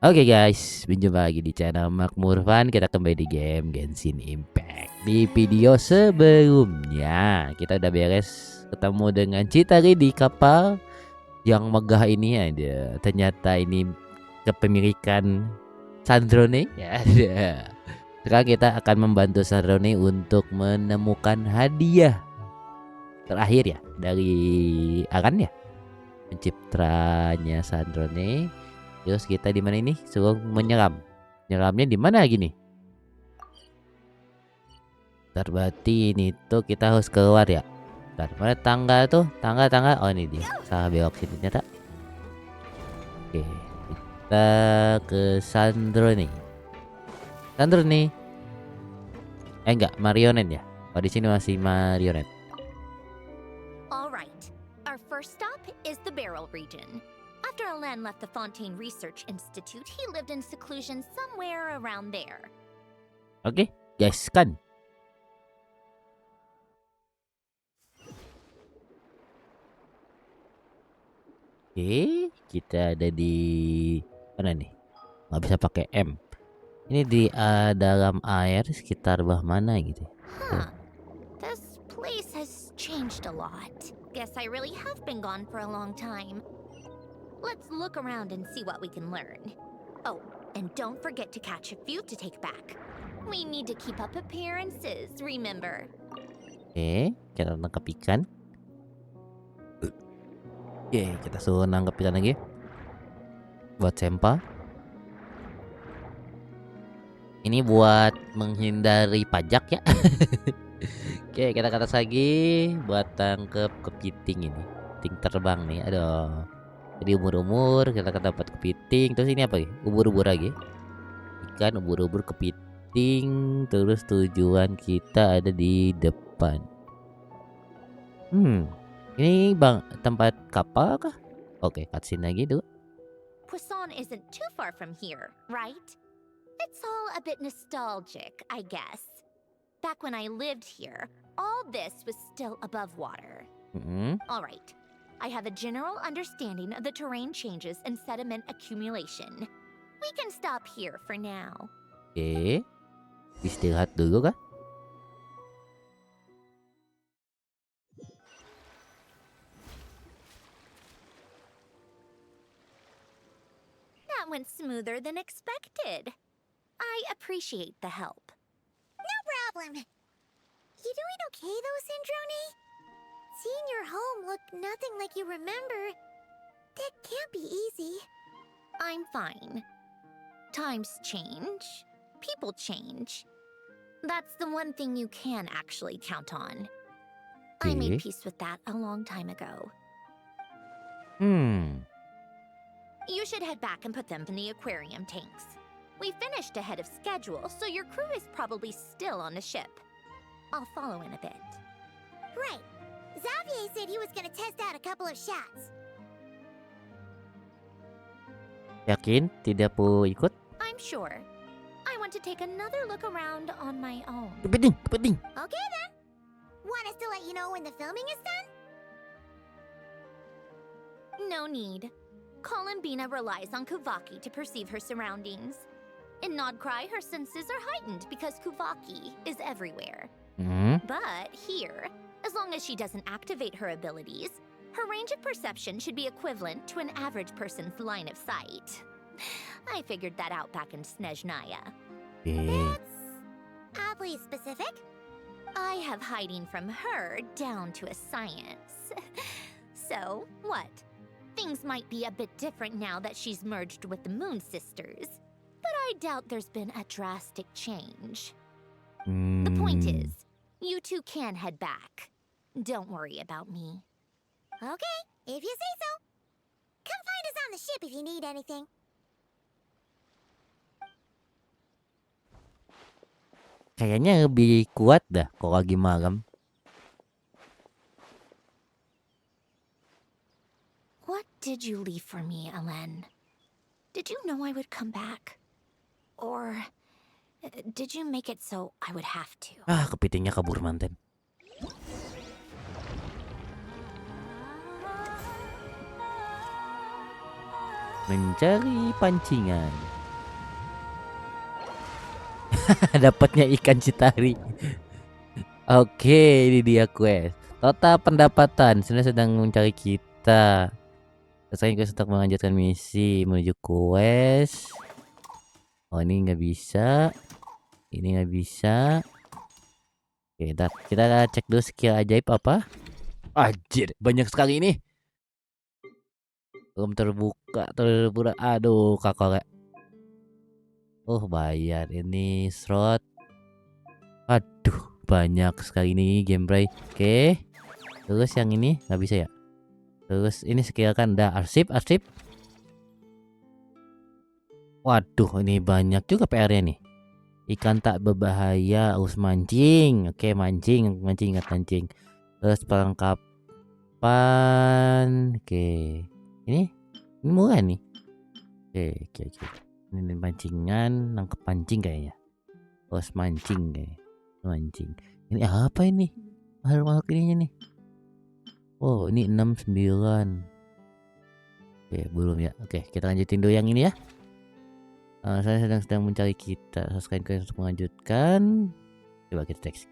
Oke guys, berjumpa lagi di channel Makmur Fun. Kita kembali di game Genshin Impact. Di video sebelumnya kita udah beres ketemu dengan Cari di kapal yang megah ini. Ada ternyata ini kepemilikan Sandrone ya. Ada. Sekarang kita akan membantu Sandrone untuk menemukan hadiah terakhir ya dari Aran ya, penciptanya Sandrone. Terus kita di mana ini? Suruh menyelam. Nyelamnya di mana lagi nih? Berarti ini tuh kita harus keluar ya. Bentar, mana tangga tuh? Tangga. Oh ini dia. Salah belok sini ternyata. Oke, kita ke Sandro nih. Enggak, marionet ya. Oh di sini masih marionet. Alright, our first stop is the Barrel region. After Alain left the Fontaine Research Institute, he lived in seclusion somewhere around there. Oke, guys kan. Oke, kita ada di mana nih? Nggak bisa pakai M. Ini di dalam air sekitar bawah mana gitu. Huh. This place has changed a lot. Guess I really have been gone for a long time. Let's look around and see what we can learn. Oh, and don't forget to catch a few to take back. We need to keep up appearances, remember? Oke, kita nangkap ikan. Oke, kita suruh nangkap ikan lagi. Buat sampah. Ini buat menghindari pajak ya. Oke, kita ke atas lagi buat tangkap kepiting ini. Kepiting terbang nih, aduh. Jadi umur kita dapat kepiting. Terus ini apa ya? Ubur-ubur lagi. Ikan, ubur-ubur, kepiting. Terus tujuan kita ada di depan. Ini bang tempat kapal kah? Oke, cutscene lagi dulu. Poisson isn't too far from here, right? It's all a bit nostalgic, I guess. Back when I lived here, all this was still above water. All right. I have a general understanding of the terrain changes and sediment accumulation. We can stop here for now. Oke. Istirahat dulu kah? That went smoother than expected. I appreciate the help. No problem. You doing okay though, Sandrone? Seeing your home look nothing like you remember, that can't be easy. I'm fine. Times change. People change. That's the one thing you can actually count on. I made peace with that a long time ago. You should head back and put them in the aquarium tanks. We finished ahead of schedule, so your crew is probably still on the ship. I'll follow in a bit. Right. Xavier said he was gonna test out a couple of shots. Yakin tidak perlu ikut? I'm sure. I want to take another look around on my own. Kepiting. Okay then. Want us to let you know when the filming is done? No need. Columbina relies on Kuvaki to perceive her surroundings. In Nodcry, her senses are heightened because Kuvaki is everywhere. But here, as long as she doesn't activate her abilities, her range of perception should be equivalent to an average person's line of sight. I figured that out back in Snezhnaya. That's oddly specific. I have hiding from her down to a science. So, what? Things might be a bit different now that she's merged with the Moon Sisters, but I doubt there's been a drastic change. The point is, you two can head back. Don't worry about me. Okay, if you say so. Come find us on the ship if you need anything. Kayaknya lebih kuat dah kalau lagi malam. What did you leave for me, Alain? Did you know I would come back? Or did you make it so I would have to? Kepitingnya kabur manten. Mencari pancingan. Dapatnya ikan citari. Oke, ini dia quest. Total pendapatan sedang mencari kita. Selesai quest untuk melanjutkan misi menuju quest. Oh, ini nggak bisa. Ini nggak bisa. Oke, kita cek dulu skill ajaib apa. Anjir, banyak sekali ini. Belum terbuka, aduh, kakak. Oh, bayar ini slot. Aduh, banyak sekali ini game play. Oke. Terus yang ini nggak bisa ya. Terus ini skill kan udah arsip. Waduh, ini banyak juga PR-nya nih. Ikan tak berbahaya, harus mancing. Oke, mancing, ingat mancing. Terus perlengkapan. Oke. Ini murah nih. Oke. Ini pancingan, nangkep pancing kayaknya. Terus mancing kayak. Mancing. Ini apa ini? Makhluk ininya nih. Oh, ini 69. Oke, belum ya. Oke, kita lanjutin dulu yang ini ya. Saya sedang mencari kita. Subscribe untuk melanjutkan. Coba kita cek.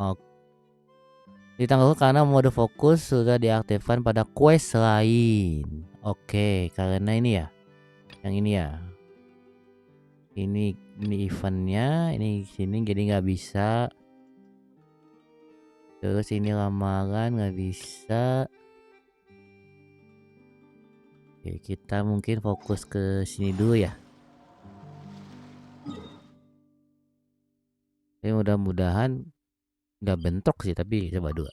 Oke. Ditanggal karena mode fokus sudah diaktifkan pada quest lain. Oke, karena ini ya. Yang ini ya. Ini eventnya. Ini sini jadi nggak bisa. Terus ini lamaran nggak bisa. Oke, kita mungkin fokus ke sini dulu ya. Tapi mudah-mudahan nggak bentrok sih, tapi coba dulu.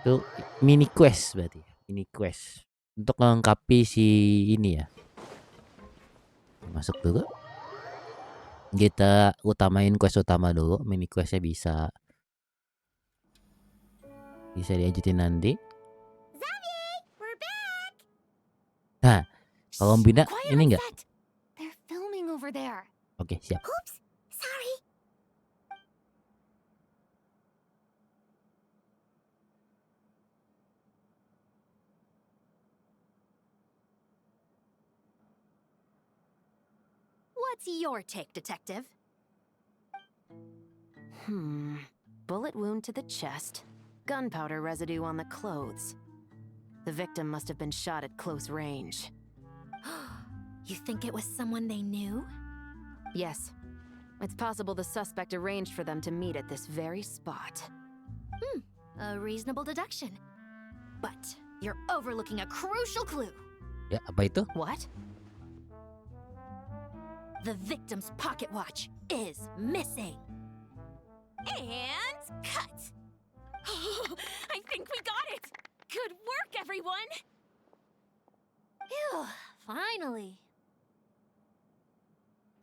Itu mini quest berarti. Mini quest untuk melengkapi si ini ya. Masuk dulu. Kita utamain quest utama dulu. Mini questnya bisa dilanjutin nanti. Nah, kalau Bina ini enggak? They're filming over there. Oke, siap. Oops, sorry. What's your take, detective? Bullet wound to the chest. Gunpowder residue on the clothes. The victim must have been shot at close range. You think it was someone they knew? Yes. It's possible the suspect arranged for them to meet at this very spot. A reasonable deduction. But you're overlooking a crucial clue. Ya, apa itu? What? The victim's pocket watch is missing. And cut. I think we got it. Good work, everyone. Phew, finally.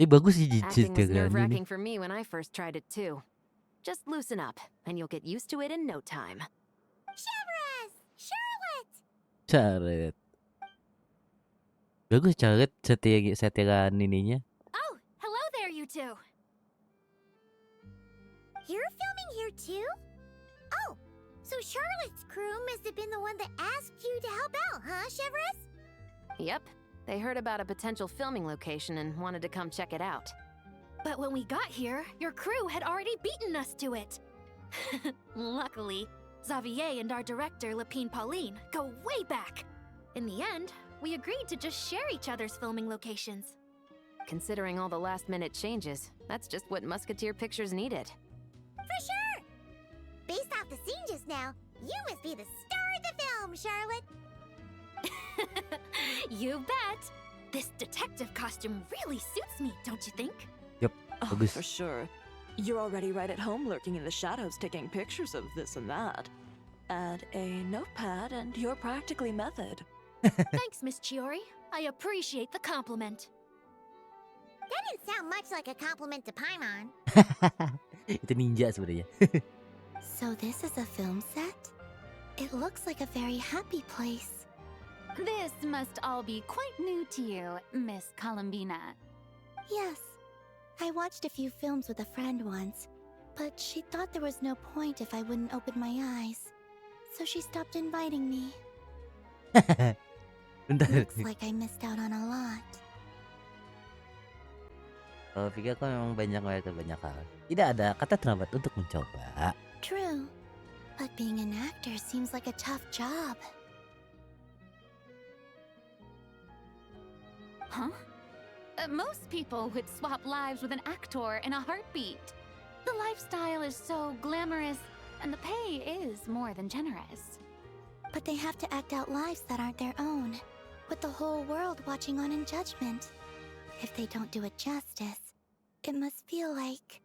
Ini bagus sih Acting was ini. nerve-wracking for me when I first tried it too. Just loosen up, and you'll get used to it in no time. Charlotte! Caret. Bagus caret setiran ininya. Oh, hello there, you two. You're filming here too? Oh, so Charlotte's crew must have been the one that asked you to help out, huh, Chevres? Yep. They heard about a potential filming location and wanted to come check it out. But when we got here, your crew had already beaten us to it. Luckily, Xavier and our director, Lapine Pauline, go way back. In the end, we agreed to just share each other's filming locations. Considering all the last-minute changes, that's just what Musketeer Pictures needed. For sure! Based off the scene just now, you must be the star of the film, Charlotte! You bet! This detective costume really suits me, don't you think? Yep. Oh, Bagus. for sure. You're already right at home lurking in the shadows taking pictures of this and that. Add a notepad and you're practically method. Thanks, Miss Chiori. I appreciate the compliment. That didn't sound much like a compliment to Paimon. Itu ninja sebenarnya. So this is a film set? It looks like a very happy place. This must all be quite new to you, Miss Columbina. Yes. I watched a few films with a friend once, but she thought there was no point if I wouldn't open my eyes. So she stopped inviting me. Bentar. Looks like I missed out on a lot. Kalau pikir kok memang banyak hal. Tidak ada kata terlambat untuk mencoba. True. But being an actor seems like a tough job. Huh? Most people would swap lives with an actor in a heartbeat. The lifestyle is so glamorous, and the pay is more than generous. But they have to act out lives that aren't their own, with the whole world watching on in judgment. If they don't do it justice, it must feel like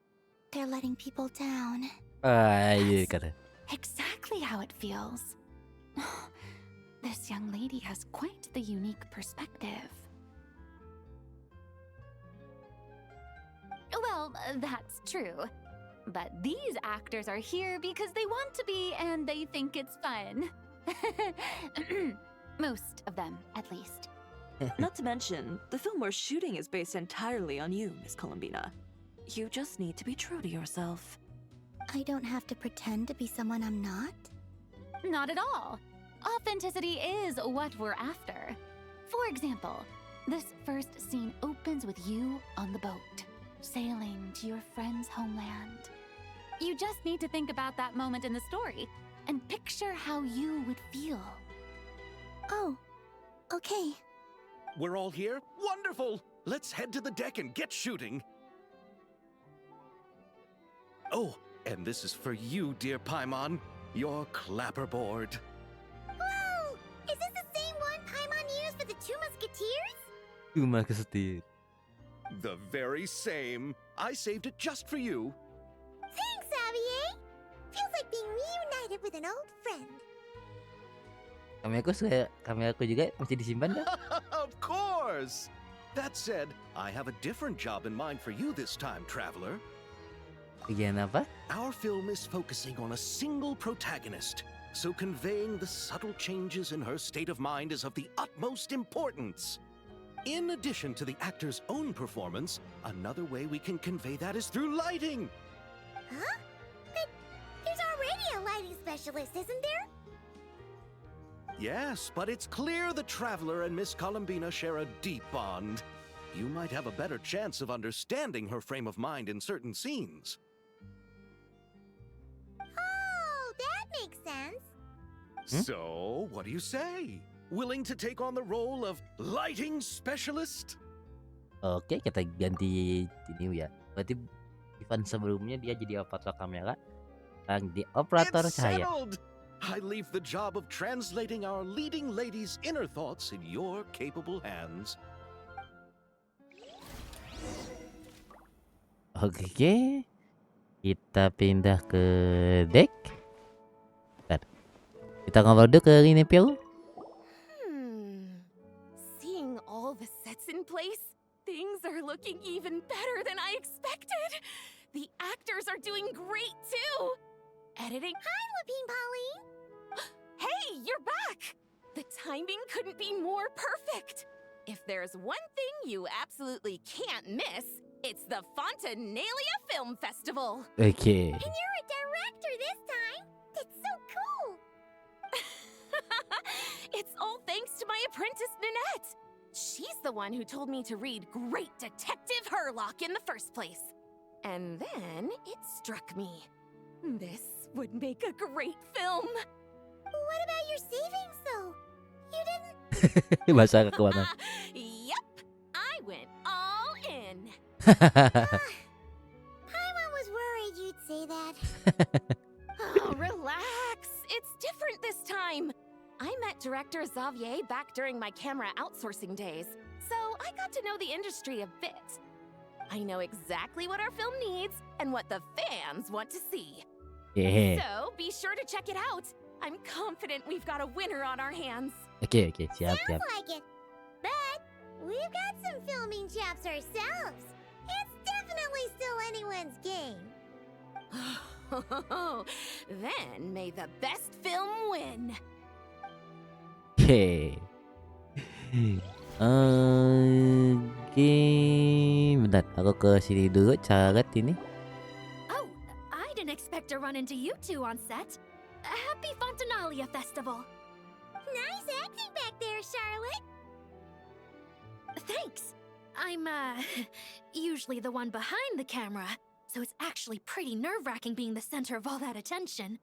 they're letting people down. Iya kata. Exactly how it feels. This young lady has quite the unique perspective. Well, that's true. But these actors are here because they want to be and they think it's fun. Most of them, at least. Not to mention, the film we're shooting is based entirely on you, Miss Columbina. You just need to be true to yourself. I don't have to pretend to be someone I'm not? Not at all. Authenticity is what we're after. For example, this first scene opens with you on the boat, sailing to your friend's homeland. You just need to think about that moment in the story and picture how you would feel. Oh, okay. We're all here? Wonderful! Let's head to the deck and get shooting. Oh, and this is for you, dear Paimon. Your clapperboard. Whoa! Is this the same one Paimon used for the Two Musketeers? Cuma kesetir. The very same. I saved it just for you. Thanks, Xavier! Feels like being reunited with an old friend. Kameraku juga masih disimpan dah. Of course! That said, I have a different job in mind for you this time, traveler. Bagian apa? Our film is focusing on a single protagonist, so conveying the subtle changes in her state of mind is of the utmost importance. In addition to the actor's own performance, another way we can convey that is through lighting. Huh? But there's already a lighting specialist, isn't there? Yes, but it's clear the Traveler and Miss Columbina share a deep bond. You might have a better chance of understanding her frame of mind in certain scenes. Oh, that makes sense. So, what do you say? Willing to take on the role of lighting specialist? Oke, kita ganti ini ya. Berarti event sebelumnya dia jadi operator kamera, sekarang di operator It's cahaya. settled! I leave the job of translating our leading lady's inner thoughts in your capable hands. Oke, kita pindah ke deck. Bentar. Kita ngobrol dulu ke ini Piu. Seeing all the sets in place, things are looking even better than I expected. The actors are doing great too. Editing. Hi, Lapine Pauline. Hey, you're back! The timing couldn't be more perfect. If there's one thing you absolutely can't miss, it's the Fontanalia Film Festival. Oke. And you're a director this time. That's so cool. It's all thanks to my apprentice, Nanette. She's the one who told me to read Great Detective Herlock in the first place. And then it struck me. This would make a great film. What about your savings, though? You didn't... Bahasa kekuatan. Yep, I went all in. Paimon was worried you'd say that. Oh, relax. It's different this time. I met director Xavier back during my camera outsourcing days, so I got to know the industry a bit. I know exactly what our film needs and what the fans want to see. Hehe. So be sure to check it out. I'm confident we've got a winner on our hands. Oke, siap. Sounds like it. But we've got some filming chops ourselves. It's definitely still anyone's game. Then may the best film win. Oke. Bentar, aku ke sini dulu caret ini. Oh, I didn't expect to run into you two on set. Happy Fontanalia Festival. Nice acting back there, Charlotte. Thanks. I'm, usually the one behind the camera, so it's actually pretty nerve-wracking being the center of all that attention.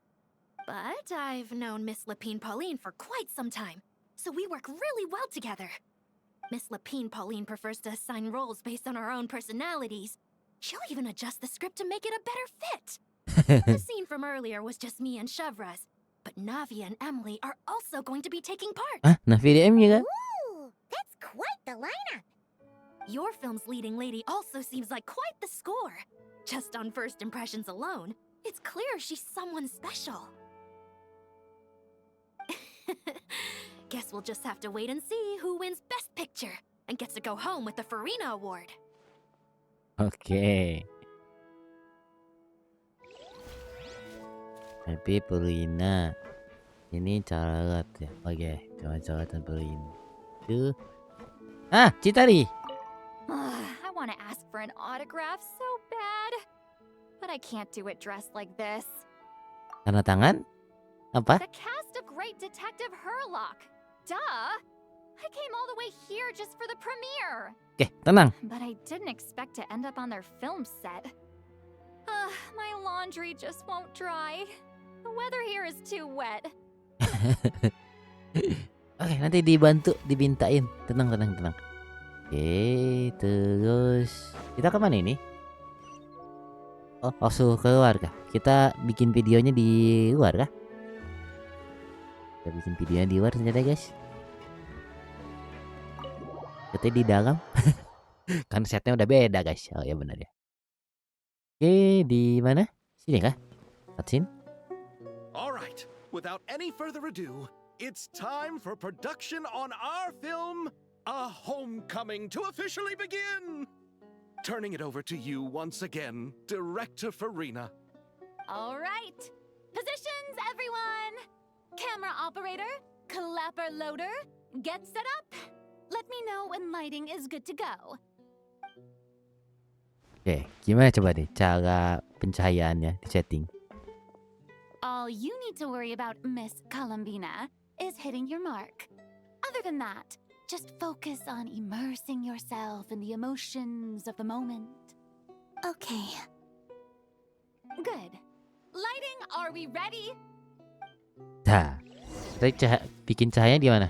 But I've known Miss Lapine Pauline for quite some time, so we work really well together. Miss Lapine Pauline prefers to assign roles based on our own personalities. She'll even adjust the script to make it a better fit. The scene from earlier was just me and Chevraz, but Navi and Emily are also going to be taking part. Ah, Navi DM juga? Ooh, that's quite the lineup. Your film's leading lady also seems like quite the score. Just on first impressions alone, it's clear she's someone special. Guess we'll just have to wait and see who wins Best Picture and gets to go home with the Farina Award. Oke. Tapi Perina ini carat ya. Oke, caratan Perina. Tuh. Ah, Citari. I want to ask for an autograph so bad, but I can't do it dressed like this. Tanda tangan? Apa? The cast of Great Detective Herlock. Duh! I came all the way here just for the premiere. Oke, tenang. But I didn't expect to end up on their film set. My laundry just won't dry. The weather here is too wet. Oke, nanti dibantu, dibintain. Tenang. Oke, terus kita kemana ini? Oh, langsung keluar kah? Kita bikin videonya di luar kah? Kita bikin videonya di luar ternyata guys. Kita di dalam. Kan setnya udah beda guys. Oh ya benar ya. Oke, di mana? Sini kah? Cutscene? Alright, without any further ado, it's time for production on our film, A Homecoming, to officially begin! Turning it over to you once again, Director Farina. All right. Positions, everyone. Camera operator, clapper loader, get set up. Let me know when lighting is good to go. Oke, gimana coba deh cara pencahayaannya di setting? All you need to worry about, Miss Columbina, is hitting your mark. Other than that, just focus on immersing yourself in the emotions of the moment. Okay. Good. Lighting, are we ready? Nah, kita bikin cahaya di mana?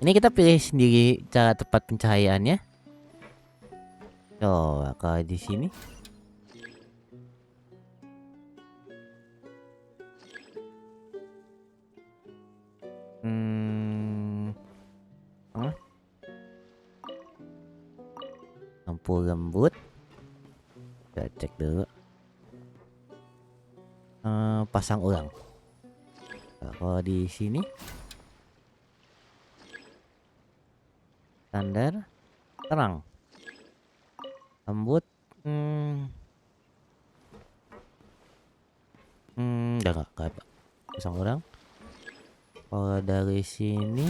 Ini kita pilih sendiri cara tepat pencahayaannya. Coba kalau di sini. Lampu lembut. Kita cek dulu. Pasang ulang. Kalau di sini standar terang lembut. Udah nggak pasang ulang. Kalau dari sini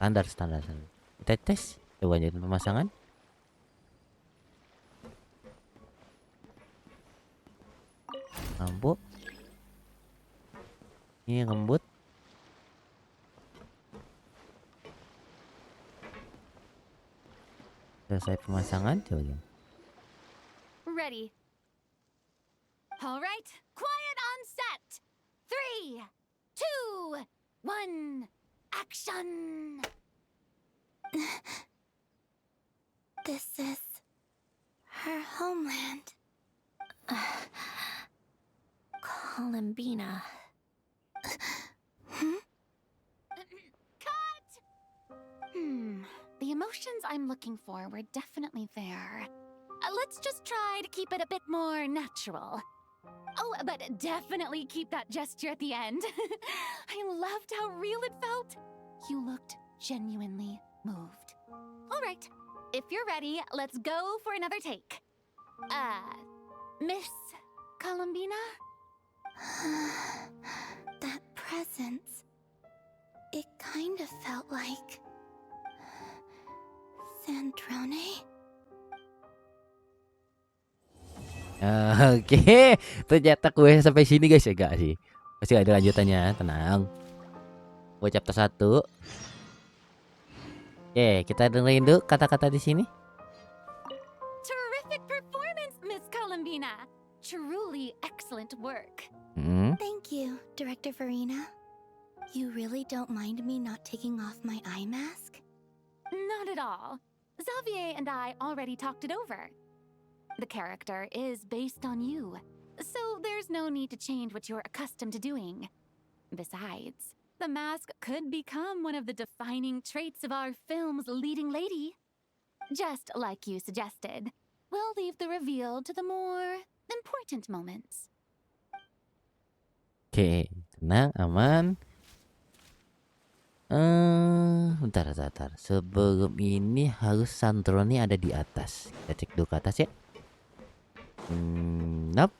standar. Kita tes, coba jadi pemasangan. Lampu ini lembut. Selesai pemasangan, coba lihat. Ready. All right, quiet on set. 3, 2, 1, action. This is her homeland. Columbina. Cut! The emotions I'm looking for were definitely there. Let's just try to keep it a bit more natural. Oh, but definitely keep that gesture at the end. I loved how real it felt. You looked genuinely moved. All right, if you're ready, let's go for another take. Miss Columbina? That presence. It kind of felt like Sandrone. Oke, ternyata kue sampai sini guys ya, gak sih? Pasti ada lanjutannya, tenang. Gue chapter 1. Oke, kita dengerin dulu kata-kata di sini. Terrific performance, Miss Columbina. Truly excellent work. Thank you, Director Verena. You really don't mind me not taking off my eye mask? Not at all. Xavier and I already talked it over. The character is based on you, so there's no need to change what you're accustomed to doing. Besides, the mask could become one of the defining traits of our film's leading lady. Just like you suggested, we'll leave the reveal to the more important moments. Oke, tenang, aman. Bentar. Sebelum ini harus Sandrone ada di atas. Kita cek dulu ke atas ya. Nope.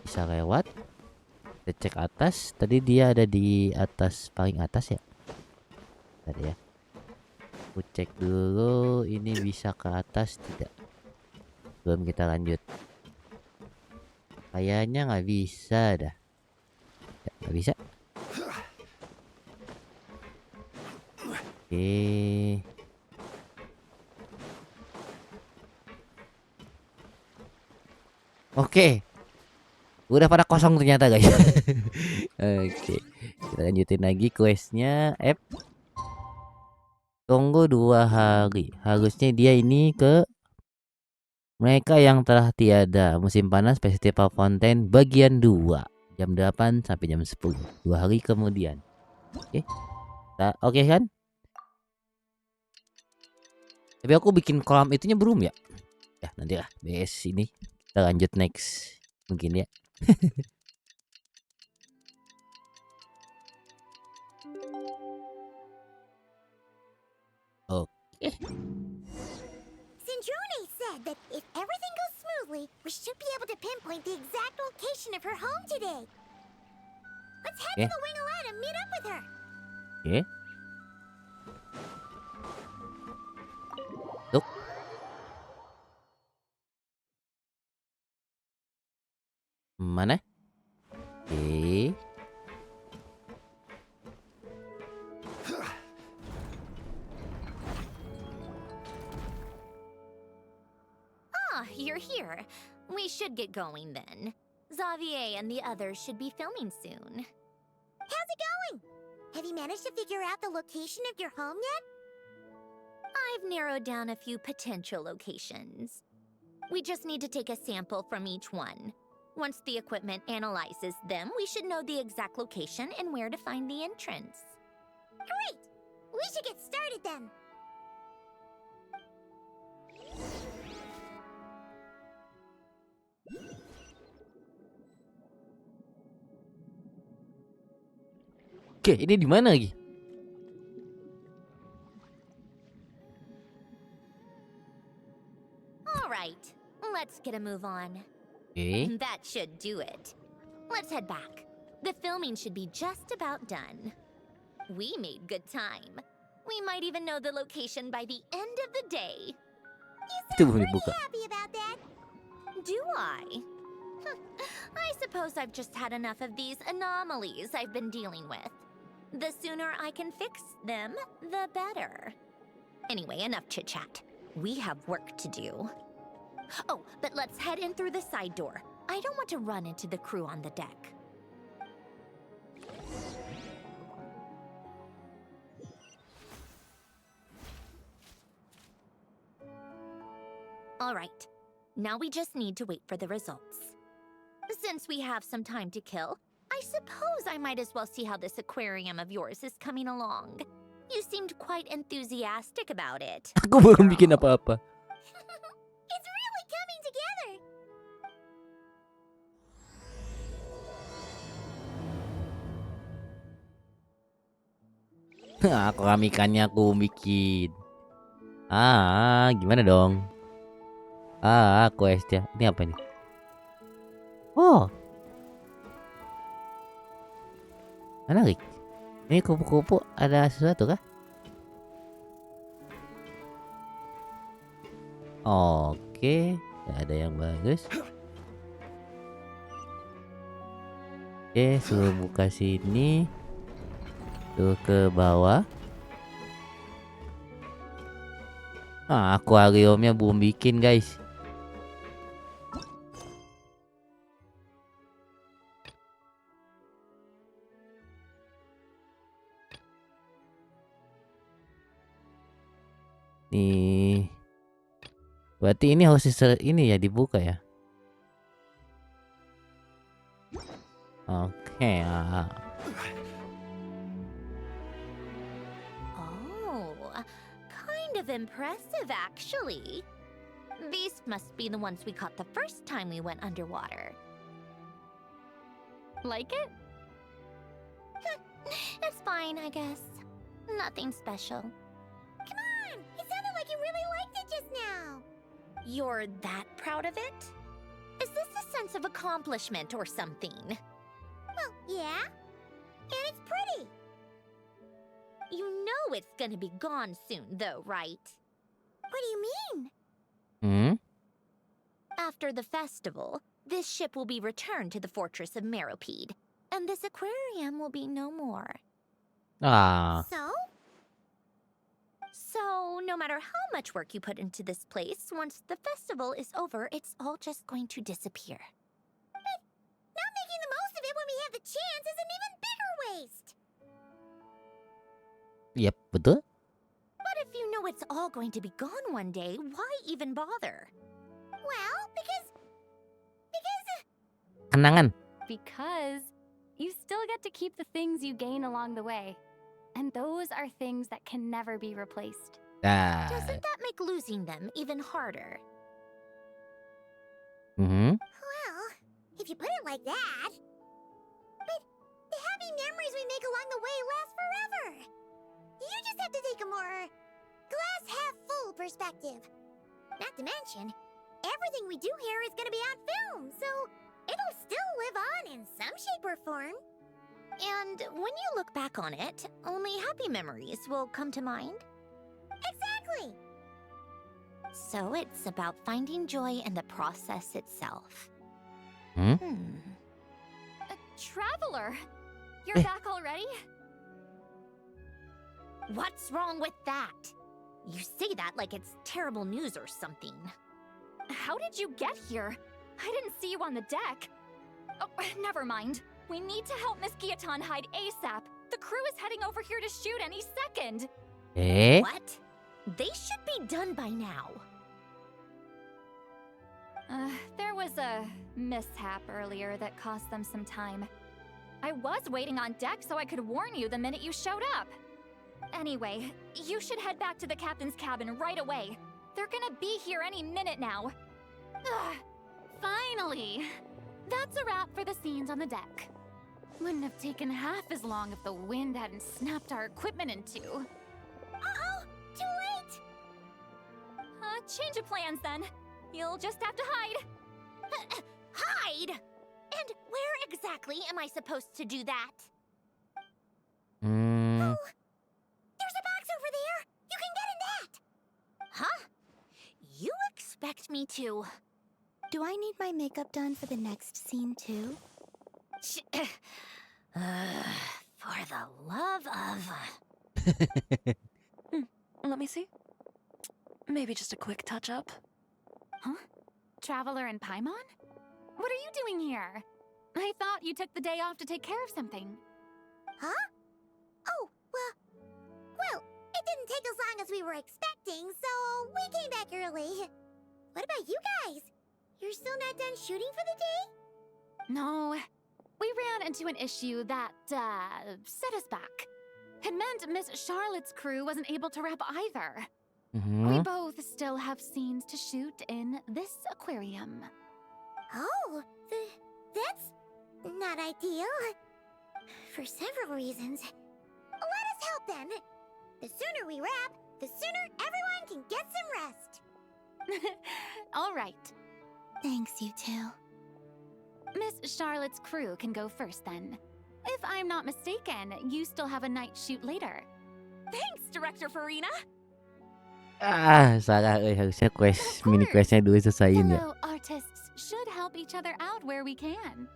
Bisa lewat. Kita cek atas. Tadi dia ada di atas, paling atas ya. Tadi ya. Aku cek dulu ini bisa ke atas tidak. Belum kita lanjut. Kayaknya nggak bisa dah. Nggak bisa. Oke. Oke. Udah pada kosong ternyata guys. Oke. Kita lanjutin lagi questnya. Tunggu 2 hari. Harusnya dia ini ke mereka yang telah tiada. Musim panas Festival Fontaine bagian 2. Jam 8 sampai jam 10. 2 hari kemudian. Oke. Oke kan? Tapi aku bikin kolam itunya belum ya? Ya nanti lah. BS ini. Kita lanjut next. Mungkin ya. Oke. Sandrone said that if everything goes smoothly, we should be able to pinpoint the exact location of her home today. Let's head to the wing ahead and meet up with her. Oke. Tuh. Mana? Oke. You're here. We should get going then. Xavier and the others should be filming soon. How's it going? Have you managed to figure out the location of your home yet? I've narrowed down a few potential locations. We just need to take a sample from each one. Once the equipment analyzes them, we should know the exact location and where to find the entrance. Great! We should get started then. Oke, ini di mana lagi? All right, let's get a move on. Oke. That should do it. Let's head back. The filming should be just about done. We made good time. We might even know the location by the end of the day. You sound pretty happy about that. Do I? I suppose I've just had enough of these anomalies I've been dealing with. The sooner I can fix them, the better. Anyway, enough chit-chat. We have work to do. Oh, but let's head in through the side door. I don't want to run into the crew on the deck. All right, now we just need to wait for the results. Since we have some time to kill, I suppose I might as well see how this aquarium of yours is coming along. You seemed quite enthusiastic about it. Aku belum bikin apa-apa. It's really coming together. Keramikannya aku bikin. Gimana dong? Quest ya. Ini apa nih? Oh. Menarik. Ini kupu-kupu ada sesuatu kah? Oke, gak ada yang bagus. Oke, suruh buka sini. Tuh ke bawah. Akuariumnya belum bikin, guys. Nih. Berarti ini harus ini ya dibuka ya. Oke. Oh, kind of impressive actually. These must be the ones we caught the first time we went underwater. Like it? It's fine, I guess. Nothing special. Come on! It sounded like you really liked it just now! You're that proud of it? Is this a sense of accomplishment or something? Well, yeah. And it's pretty. You know it's gonna be gone soon, though, right? What do you mean? After the festival, this ship will be returned to the fortress of Meropide, and this aquarium will be no more. So? So, no matter how much work you put into this place, once the festival is over, it's all just going to disappear. But not making the most of it when we have the chance is an even bigger waste! Yep, betul. But if you know it's all going to be gone one day, why even bother? Well, because... Kenangan. Because you still get to keep the things you gain along the way. And those are things that can never be replaced. Doesn't that make losing them even harder? Well, if you put it like that... But the happy memories we make along the way last forever! You just have to take a more... glass-half-full perspective. Not to mention, everything we do here is gonna be on film, so... it'll still live on in some shape or form. And when you look back on it, only happy memories will come to mind? Exactly! So it's about finding joy in the process itself. Traveler! You're back already? What's wrong with that? You say that like it's terrible news or something. How did you get here? I didn't see you on the deck. Oh, never mind. We need to help Miss Guillotin hide ASAP. The crew is heading over here to shoot any second. What? They should be done by now. There was a mishap earlier that cost them some time. I was waiting on deck so I could warn you the minute you showed up. Anyway, you should head back to the captain's cabin right away. They're gonna be here any minute now. Finally! That's a wrap for the scenes on the deck. Wouldn't have taken half as long if the wind hadn't snapped our equipment in two. Uh-oh! Too late! Change of plans then. You'll just have to hide. Hide? And where exactly am I supposed to do that? Oh, there's a box over there! You can get in that! Huh? You expect me to... Do I need my makeup done for the next scene too? For the love of... Let me see. Maybe just a quick touch-up. Huh? Traveler and Paimon? What are you doing here? I thought you took the day off to take care of something. Huh? Oh, well, it didn't take as long as we were expecting, so we came back early. What about you guys? You're still not done shooting for the day? No, we ran into an issue that, set us back. It meant Miss Charlotte's crew wasn't able to wrap either. We both still have scenes to shoot in this aquarium. Oh, that's not ideal. For several reasons. Let us help then. The sooner we wrap, the sooner everyone can get some rest. All right. Thanks, you two. Miss Charlotte's crew can go first then. If I'm not mistaken, you still have a night shoot later. Thanks, Director Farina. Salah harusnya mini questnya dulu selesaiin ya. Fellow artists should help each other out where we can.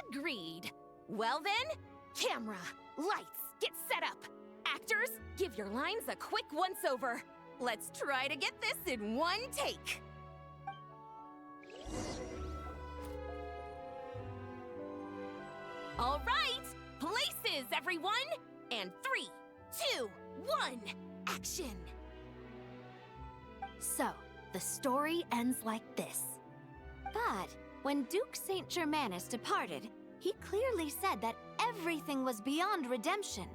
Agreed. Well then, camera, lights, get set up. Actors, give your lines a quick once-over. Let's try to get this in one take. All right, places, everyone. And 3, 2, 1, action. So, the story ends like this. But when Duke Saint Germanus departed, he clearly said that everything was beyond redemption.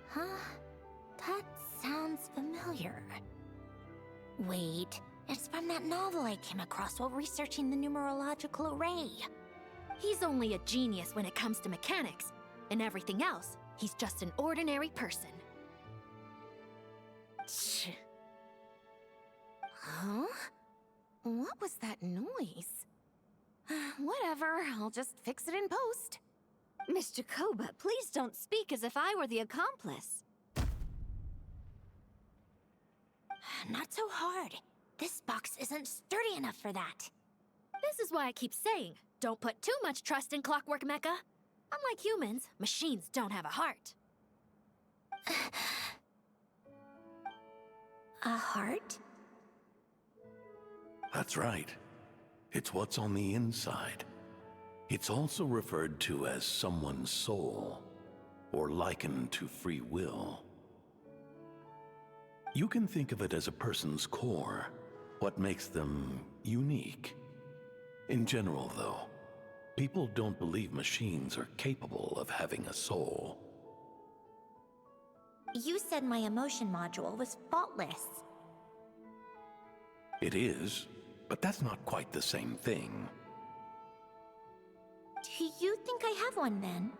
Huh? That sounds familiar. Wait, it's from that novel I came across while researching the numerological array. He's only a genius when it comes to mechanics, and everything else, he's just an ordinary person. Huh? What was that noise? Whatever, I'll just fix it in post. Mr. Koba, please don't speak as if I were the accomplice. Not so hard. This box isn't sturdy enough for that. This is why I keep saying, don't put too much trust in Clockwork Mecha. Unlike humans, machines don't have a heart. A heart? That's right. It's what's on the inside. It's also referred to as someone's soul, or likened to free will. You can think of it as a person's core, what makes them unique. In general, though, people don't believe machines are capable of having a soul. You said my emotion module was faultless. It is, but that's not quite the same thing. Do you think I have one then?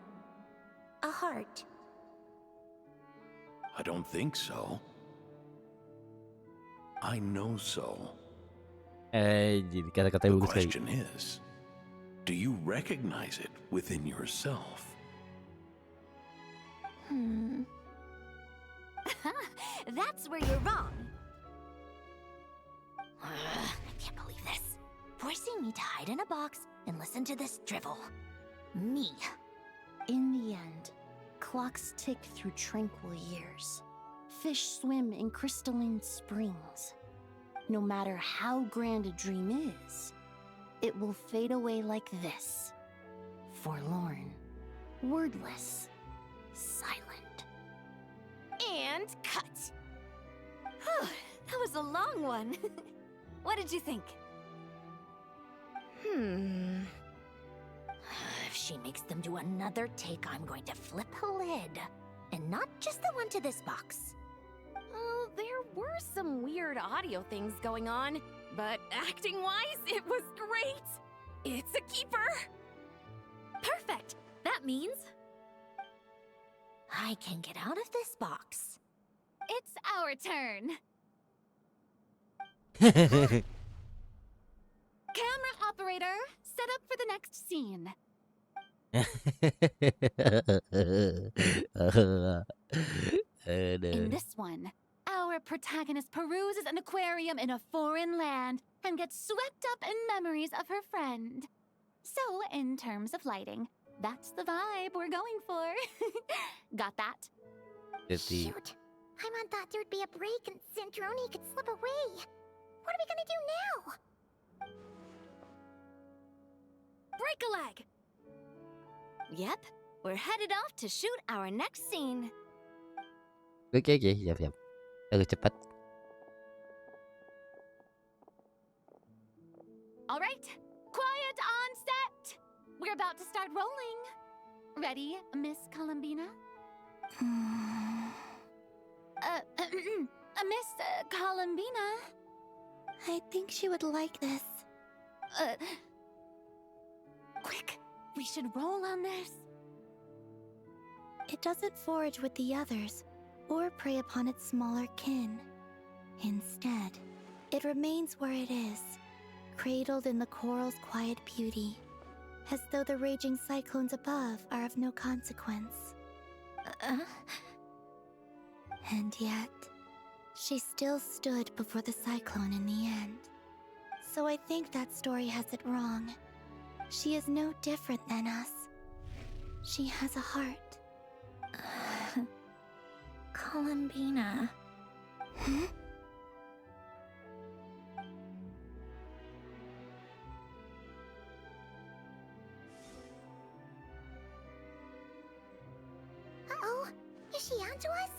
A heart? I don't think so. I know so. Jadi kata-kata The bagus sekali. question is, do you recognize it within yourself? That's where you're wrong. I can't believe this. Forcing me to hide in a box and listen to this drivel. Me. In the end, clocks tick through tranquil years. Fish swim in crystalline springs. No matter how grand a dream is, it will fade away like this. Forlorn, wordless, silent. And cut. That was a long one. What did you think? If she makes them do another take, I'm going to flip a lid. And not just the one to this box. Oh, there were some weird audio things going on, but acting-wise, it was great. It's a keeper. Perfect. That means I can get out of this box. It's our turn. Camera operator, set up for the next scene. In this one, our protagonist peruses an aquarium in a foreign land and gets swept up in memories of her friend. So, in terms of lighting, that's the vibe we're going for. Got that? Jadi Shoot. I thought there'd be a break and Centroni could slip away. What are we gonna do now? Break a leg. Yep, we're headed off to shoot our next scene. oke, siap. Harus cepat. All right, quiet on set. We're about to start rolling. Ready, Miss Columbina? Miss Columbina? I think she would like this. Quick, we should roll on this. It doesn't forage with the others, or prey upon its smaller kin. Instead, it remains where it is, cradled in the coral's quiet beauty. as though the raging cyclones above are of no consequence. And yet, she still stood before the cyclone in the end. So I think that story has it wrong. She is no different than us. She has a heart. Columbina. Hmm? Uh-oh, is she onto us?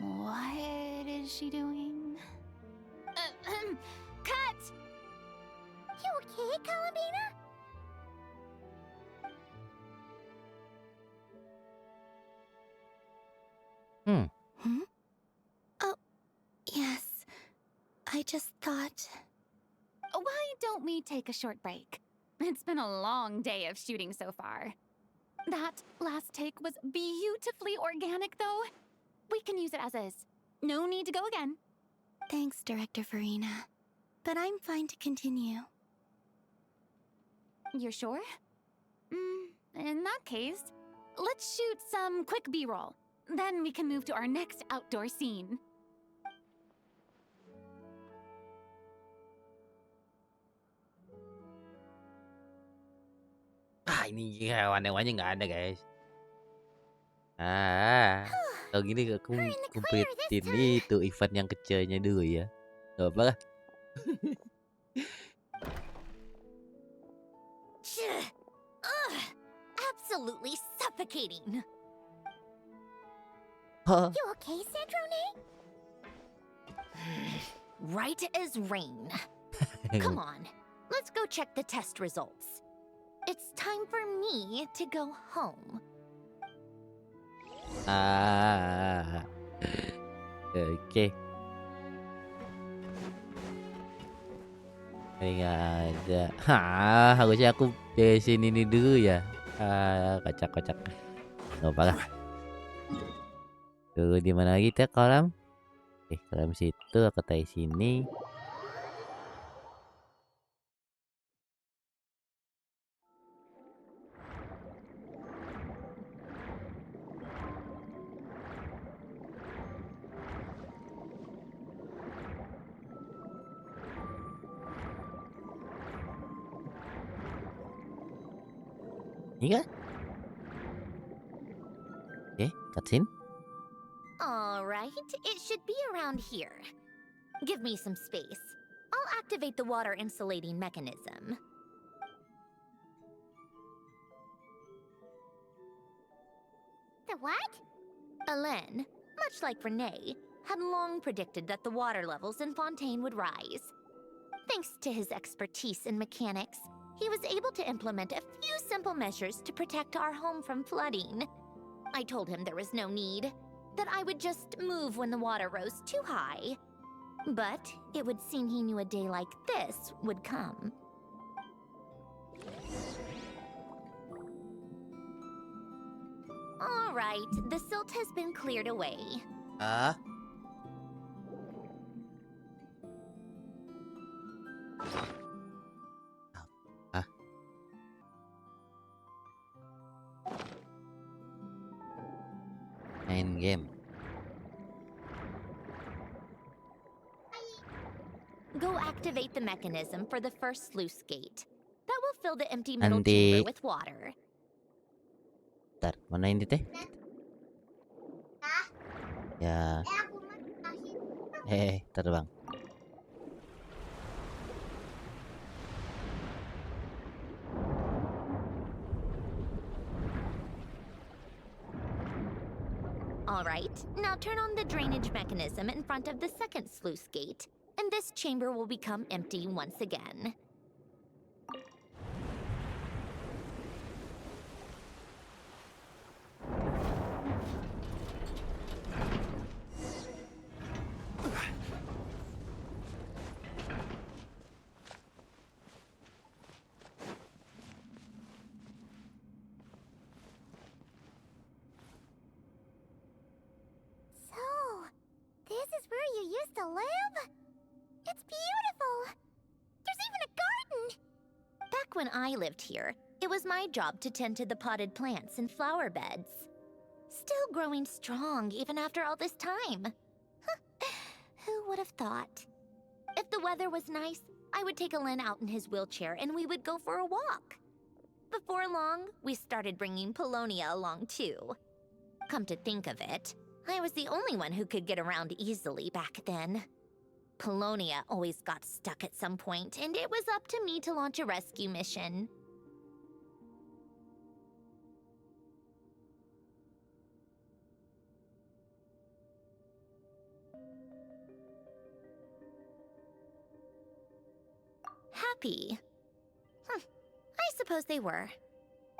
What is she doing? Cut! You okay, Columbina? Hmm? Oh, yes. I just thought... Why don't we take a short break? It's been a long day of shooting so far. That last take was beautifully organic, though. We can use it as is. No need to go again. Thanks, Director Verena. But I'm fine to continue. You're sure? In that case, let's shoot some quick B-roll. Then we can move to our next outdoor scene. Ini hewan-hewannya nggak ada, guys. Kalau gini aku kumpetin itu event yang kecilnya dulu ya. Gak apa lah. Absolutely suffocating. Huh? You okay, Sandrone? Right as rain. Come on, let's go check the test results. It's time for me to go home. Oke. Nggak ada. Harusnya aku beresin ini dulu ya. Kocak-kocak. Gak apa lah. Tuh di mana lagi tuh kolam? Kolam situ, aku tahu sini. Ini kah? Cutscene. All right, it should be around here. Give me some space. I'll activate the water insulating mechanism. The what? Alain, much like Renee, had long predicted that the water levels in Fontaine would rise. Thanks to his expertise in mechanics, he was able to implement a few simple measures to protect our home from flooding. I told him there was no need, that I would just move when the water rose too high. But it would seem he knew a day like this would come. All right, the silt has been cleared away. Main game. Go activate the mechanism for the first sluice gate. That will fill the empty middle Nanti- chamber with water. Bentar, mana ini teh? Ya. Terbang. All right, now turn on the drainage mechanism in front of the second sluice gate, and this chamber will become empty once again. So, when I lived here, it was my job to tend to the potted plants and flower beds. Still growing strong even after all this time. Who would have thought? If the weather was nice, I would take Alen out in his wheelchair and we would go for a walk. Before long, we started bringing Polonia along too. Come to think of it, I was the only one who could get around easily back then. Polonia always got stuck at some point, and it was up to me to launch a rescue mission. Happy. I suppose they were.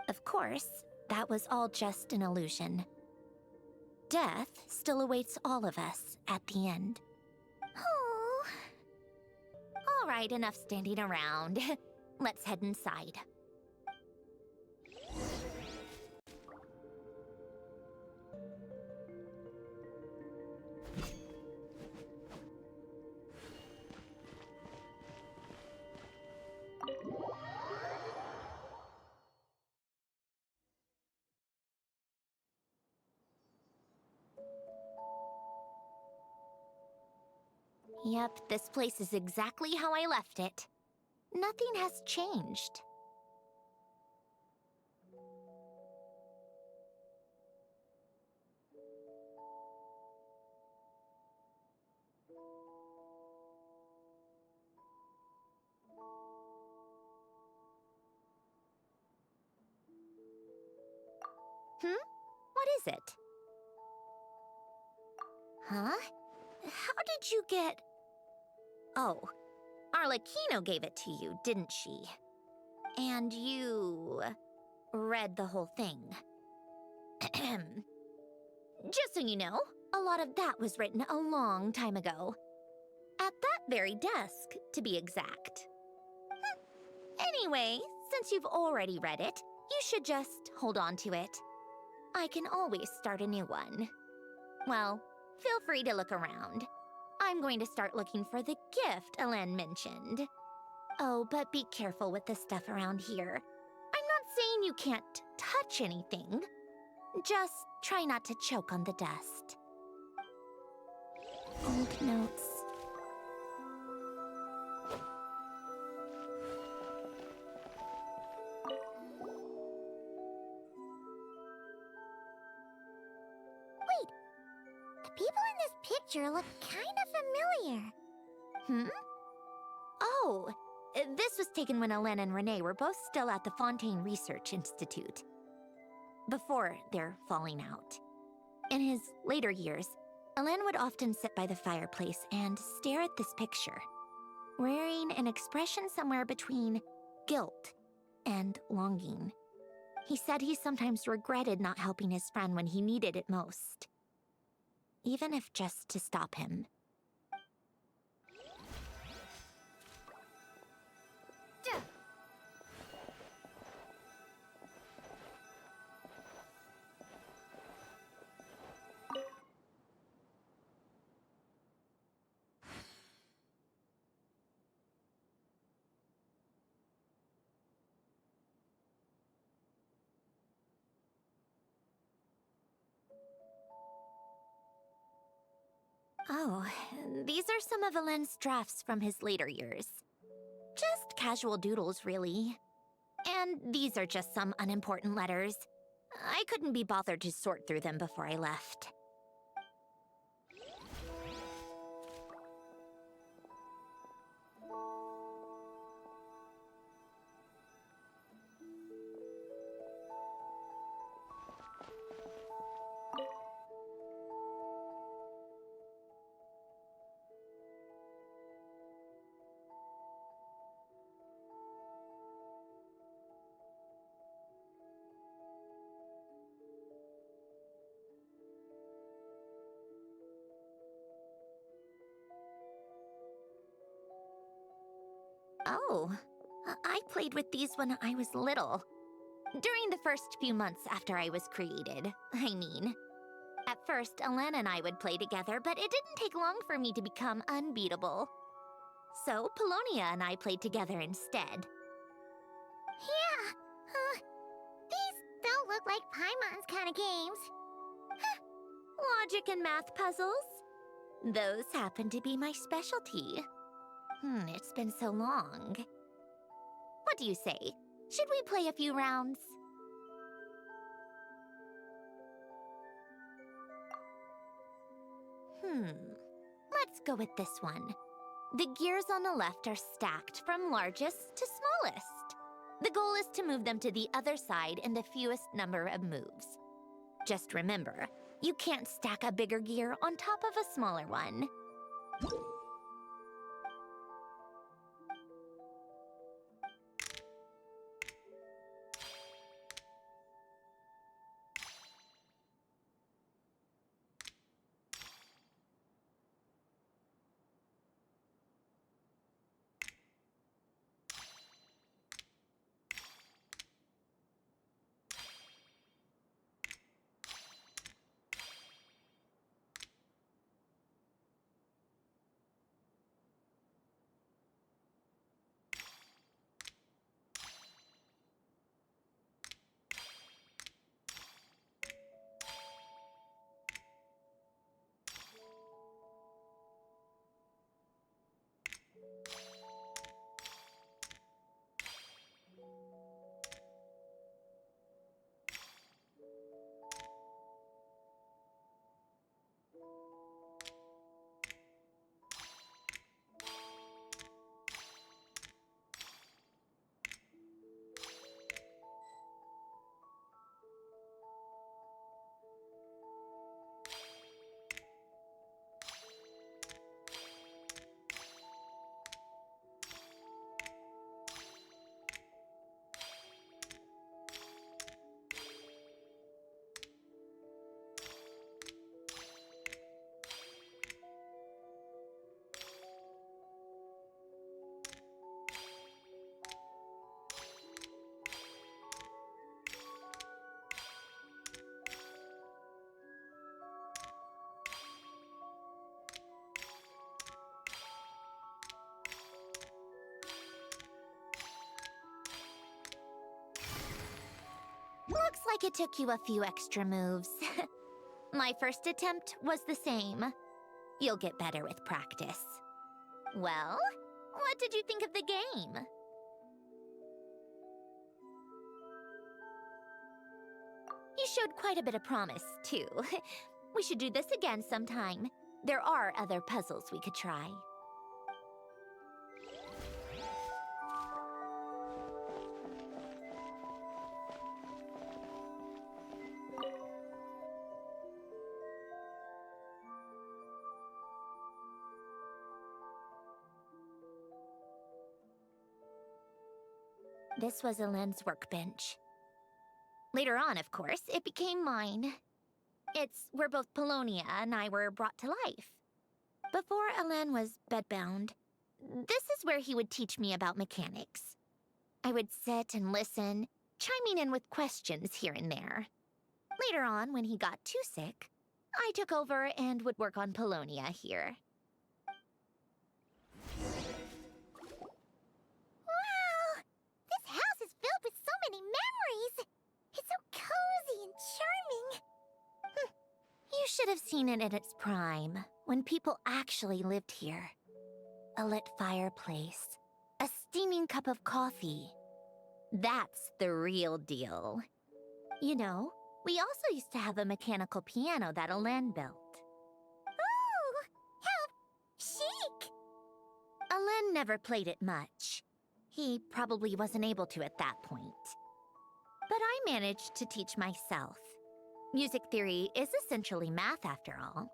Of course, that was all just an illusion. Death still awaits all of us at the end. Oh. All right, enough standing around. Let's head inside. Yep, this place is exactly how I left it. Nothing has changed. What is it? Huh? How did you get... Oh, Arlecchino gave it to you, didn't she? And you... read the whole thing. Just so you know, a lot of that was written a long time ago. At that very desk, to be exact. Anyway, since you've already read it, you should just hold on to it. I can always start a new one. Well, feel free to look around. I'm going to start looking for the gift Alen mentioned. Oh, but be careful with the stuff around here. I'm not saying you can't touch anything. Just try not to choke on the dust. Old notes. The people in this picture look kind of familiar. Oh, this was taken when Alen and Renee were both still at the Fontaine Research Institute. Before their falling out. In his later years, Alen would often sit by the fireplace and stare at this picture, wearing an expression somewhere between guilt and longing. He said he sometimes regretted not helping his friend when he needed it most. Even if just to stop him. Oh, these are some of Alen's drafts from his later years. Just casual doodles, really. And these are just some unimportant letters. I couldn't be bothered to sort through them before I left. Oh, I played with these when I was little. During the first few months after I was created, I mean. At first, Alen and I would play together, but it didn't take long for me to become unbeatable. So, Polonia and I played together instead. look like Paimon's kind of games. Logic and math puzzles? Those happen to be my specialty. It's been so long. What do you say? Should we play a few rounds? Let's go with this one. The gears on the left are stacked from largest to smallest. The goal is to move them to the other side in the fewest number of moves. Just remember, you can't stack a bigger gear on top of a smaller one. Looks like it took you a few extra moves. My first attempt was the same. You'll get better with practice. Well, what did you think of the game? You showed quite a bit of promise, too. We should do this again sometime. There are other puzzles we could try. This was Elaine's workbench. Later on, of course, it became mine. It's where both Polonia and I were brought to life. Before Elaine was bedbound, this is where he would teach me about mechanics. I would sit and listen, chiming in with questions here and there. Later on, when he got too sick, I took over and would work on Polonia here. House is filled with so many memories. It's so cozy and charming. You should have seen it in its prime, when people actually lived here. A lit fireplace, a steaming cup of coffee. That's the real deal. You know, we also used to have a mechanical piano that Elaine built. Ooh, how chic! Elaine never played it much. He probably wasn't able to at that point. But I managed to teach myself. Music theory is essentially math after all.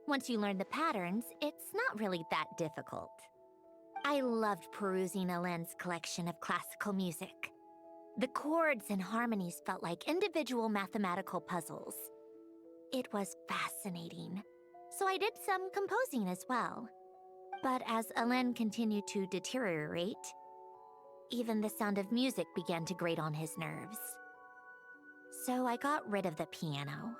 Once you learn the patterns, it's not really that difficult. I loved perusing Elaine's collection of classical music. The chords and harmonies felt like individual mathematical puzzles. It was fascinating. So I did some composing as well. But as Elaine continued to deteriorate, even the sound of music began to grate on his nerves. So I got rid of the piano.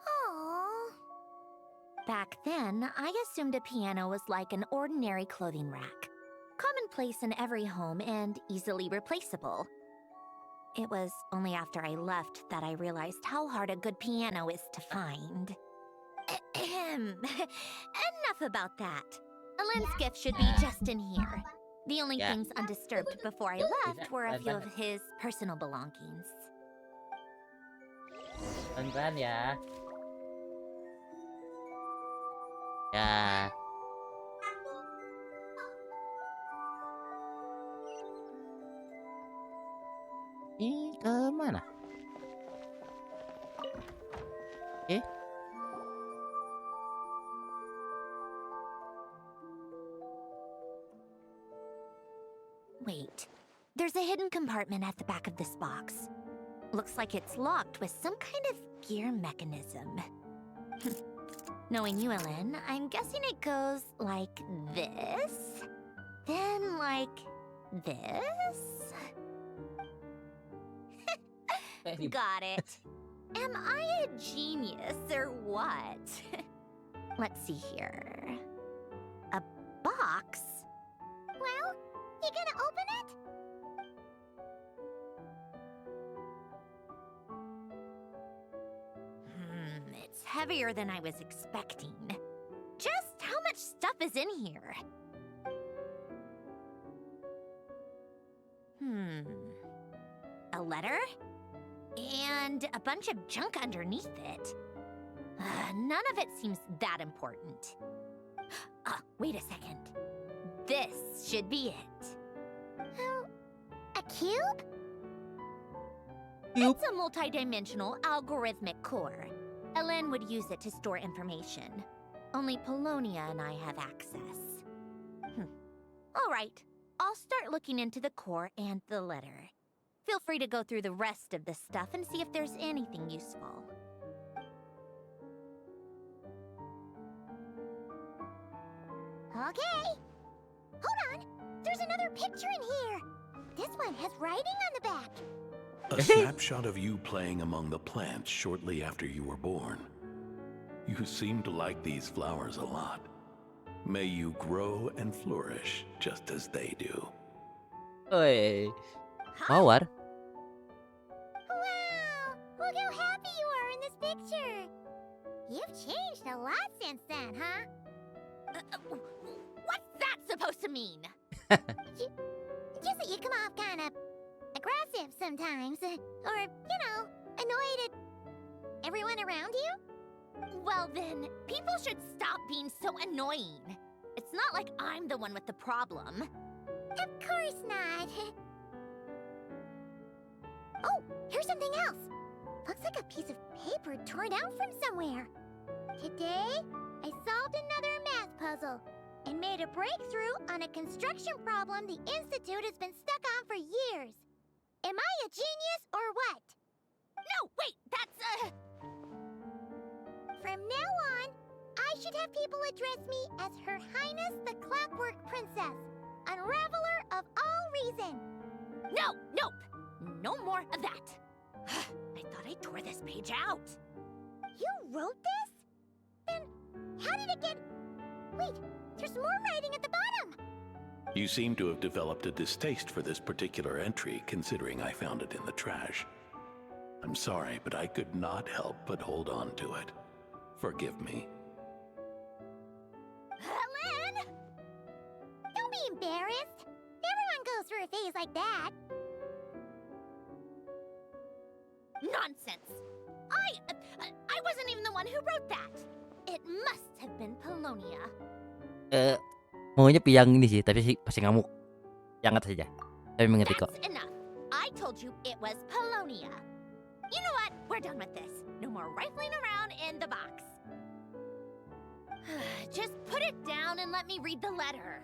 Aww. Back then, I assumed a piano was like an ordinary clothing rack, commonplace in every home and easily replaceable. It was only after I left that I realized how hard a good piano is to find. Enough about that. Ellen's gift should be just in here. The only Yeah. things undisturbed before I left were a few of his personal belongings. Pelan-pelan ya. Ya. Ih, kemana? Oke. Wait, there's a hidden compartment at the back of this box. Looks like it's locked with some kind of gear mechanism. Knowing you, Ellen, I'm guessing it goes like this, then like this. Got it. Am I a genius or what? Let's see here. A box? Well, you gonna open it? It's heavier than I was expecting. Just how much stuff is in here? A letter? And a bunch of junk underneath it. None of it seems that important. Wait a second. This should be it. Oh, a cube? It's a multi-dimensional algorithmic core. Ellen would use it to store information. Only Polonia and I have access. All right, I'll start looking into the core and the letter. Feel free to go through the rest of the stuff and see if there's anything useful. Okay. Hold on. There's another picture in here. This one has writing on the back. A snapshot of you playing among the plants shortly after you were born. You seem to like these flowers a lot. May you grow and flourish just as they do. Oi. Mawar. Wow! Look how happy you are in this picture. You've changed a lot since then, huh? What's that supposed to mean? Just that you come off kind of aggressive sometimes. Or, annoyed at everyone around you. Well then, people should stop being so annoying. It's not like I'm the one with the problem. Of course not. Oh, here's something else. Looks like a piece of paper torn out from somewhere. Today, I solved another math puzzle and made a breakthrough on a construction problem the Institute has been stuck on for years. Am I a genius or what? No, wait, that's From now on, I should have people address me as Her Highness the Clockwork Princess, unraveler of all reason. Nope. No more of that. I thought I tore this page out. You wrote this? Then how did it get... Wait, there's more writing at the bottom. You seem to have developed a distaste for this particular entry, considering I found it in the trash. I'm sorry, but I could not help but hold on to it. Forgive me. Helen! Don't be embarrassed. Everyone goes through a phase like that. Nonsense. I wasn't even the one who wrote that. It must have been Polonia. Maunya yang ini sih, tapi pasti ngamuk. Yang atas saja. Tapi mengerti kok. That's enough. I told you it was Polonia. You know what? We're done with this. No more rifling around in the box. Just put it down and let me read the letter.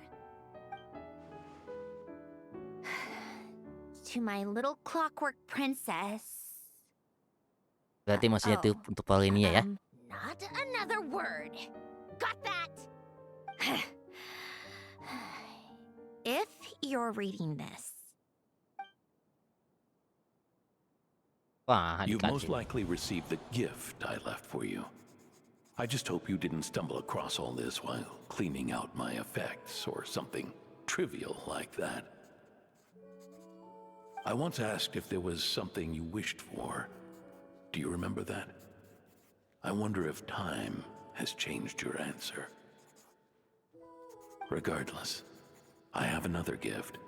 To my little clockwork princess. Berarti maksudnya tuh untuk Polonia ya. Not another word. Got that? If you're reading this, Wah, You most dikasih. likely received the gift I left for you. I just hope you didn't stumble across all this while cleaning out my effects or something trivial like that. I once asked if there was something you wished for. Do you remember that? I wonder if time has changed your answer. Regardless, I have another gift.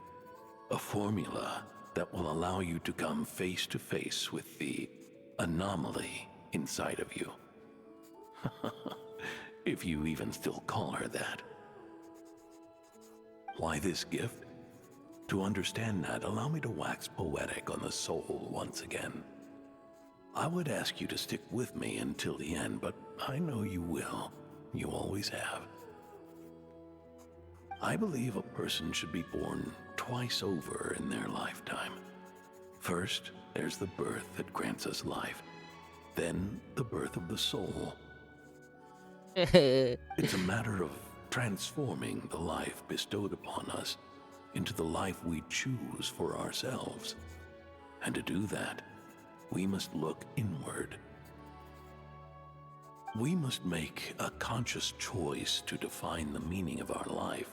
A formula that will allow you to come face to face with the anomaly inside of you. If you even still call her that. Why this gift? To understand that, allow me to wax poetic on the soul once again. I would ask you to stick with me until the end, but I know you will. You always have. I believe a person should be born twice over in their lifetime. First, there's the birth that grants us life. Then, the birth of the soul. It's a matter of transforming the life bestowed upon us into the life we choose for ourselves. And to do that, we must look inward. We must make a conscious choice to define the meaning of our life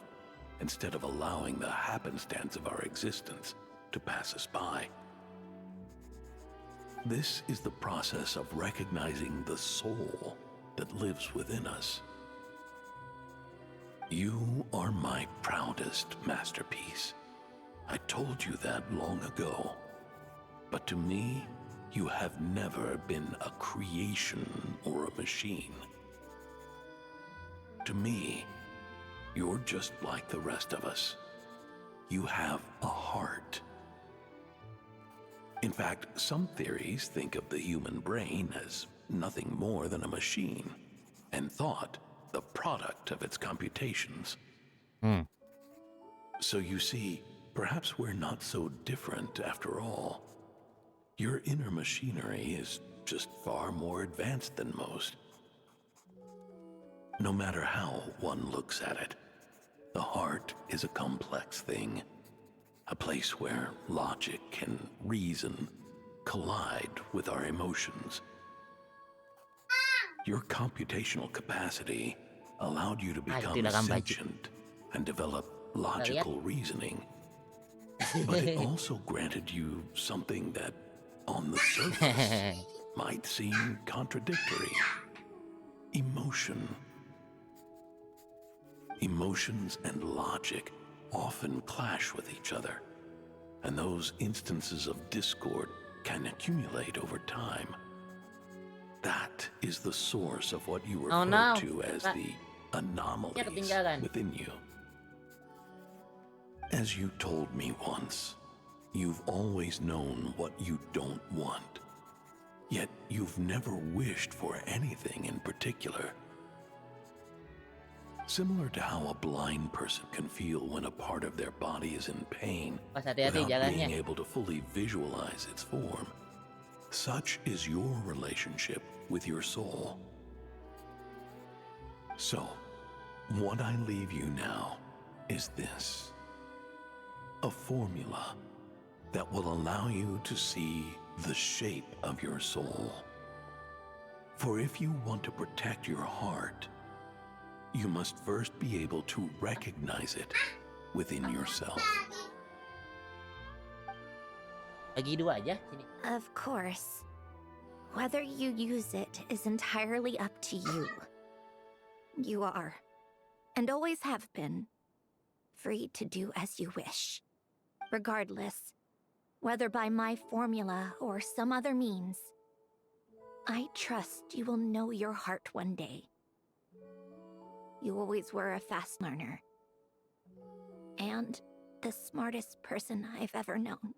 instead of allowing the happenstance of our existence to pass us by. This is the process of recognizing the soul that lives within us. You are my proudest masterpiece. I told you that long ago. But to me, you have never been a creation or a machine. To me, you're just like the rest of us. You have a heart. In fact, some theories think of the human brain as nothing more than a machine, and thought the product of its computations. So you see, perhaps we're not so different after all. Your inner machinery is just far more advanced than most. No matter how one looks at it, the heart is a complex thing, a place where logic and reason collide with our emotions. Your computational capacity allowed you to become sentient and develop logical reasoning. But it also granted you something that, on the surface, might seem contradictory. Emotion. Emotions and logic often clash with each other, and those instances of discord can accumulate over time. That is the source of what you refer to as the anomalies within you. As you told me once, you've always known what you don't want, yet you've never wished for anything in particular. Similar to how a blind person can feel when a part of their body is in pain without being able to fully visualize its form, such is your relationship with your soul. So, what I leave you now is this: a formula that will allow you to see the shape of your soul. For if you want to protect your heart, you must first be able to recognize it within yourself. Lagi dua aja sini. Of course. Whether you use it is entirely up to you. You are, and always have been, free to do as you wish. Regardless, whether by my formula or some other means, I trust you will know your heart one day. You always were a fast learner. And the smartest person I've ever known.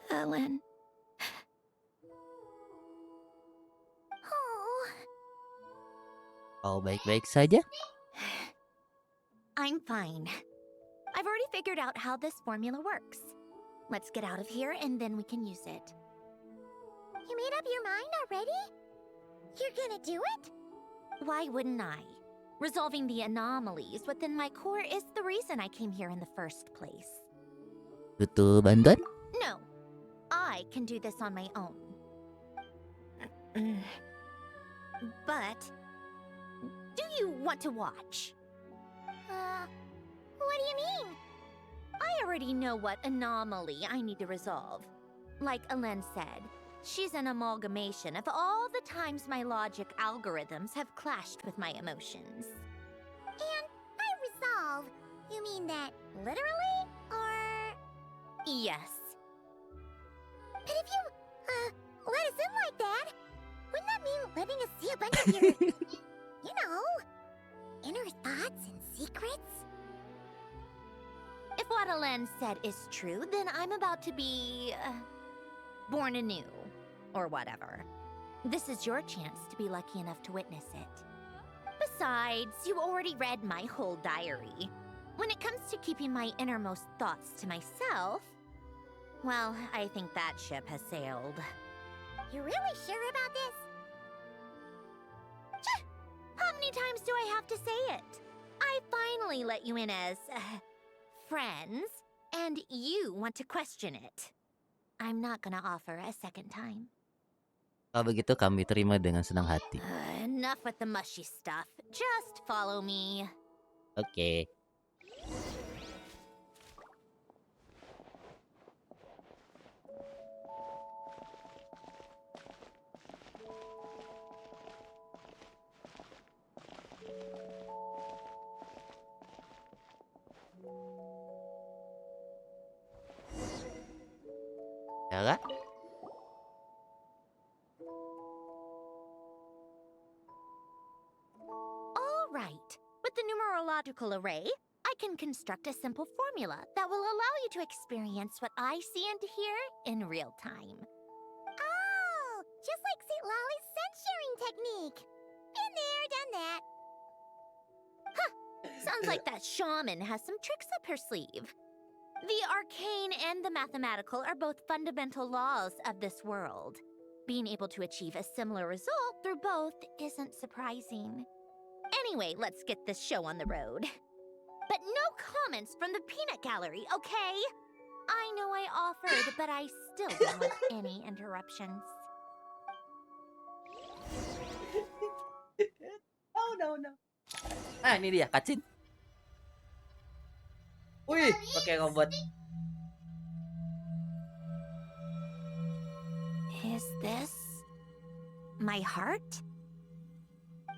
Ellen. Oh, baik-baik saja? I'm fine. I've already figured out how this formula works. Let's get out of here and then we can use it. You made up your mind already? You're gonna do it? Why wouldn't I? Resolving the anomalies within my core is the reason I came here in the first place. Butuh bantuan? No, I can do this on my own. But, do you want to watch? What do you mean? I already know what anomaly I need to resolve. Like Alen said, she's an amalgamation of all the times my logic algorithms have clashed with my emotions. And by resolve, you mean that literally? Or... Yes. But if you, let us in like that, wouldn't that mean letting us see a bunch of your, you know, inner thoughts and secrets? If what Alen said is true, then I'm about to be... born anew. Or whatever. This is your chance to be lucky enough to witness it. Besides, you already read my whole diary. When it comes to keeping my innermost thoughts to myself, well, I think that ship has sailed. You're really sure about this? How many times do I have to say it? I finally let you in as... friends, and you want to question it. I'm not gonna offer a second time. Kalau begitu kami terima dengan senang hati. Enough with the mushy stuff. Just follow me. Oke. Ya kah? All right. With the numerological array, I can construct a simple formula that will allow you to experience what I see and hear in real time. Oh, just like St. Lolly's scent-sharing technique. Been there, done that. Sounds like that shaman has some tricks up her sleeve. The arcane and the mathematical are both fundamental laws of this world. Being able to achieve a similar result through both isn't surprising. Anyway, let's get this show on the road. But no comments from the peanut gallery, okay? I know I offered, but I still don't want any interruptions. No. Ah, ini dia, cutscene. Wih, pakai robot. Is this my heart?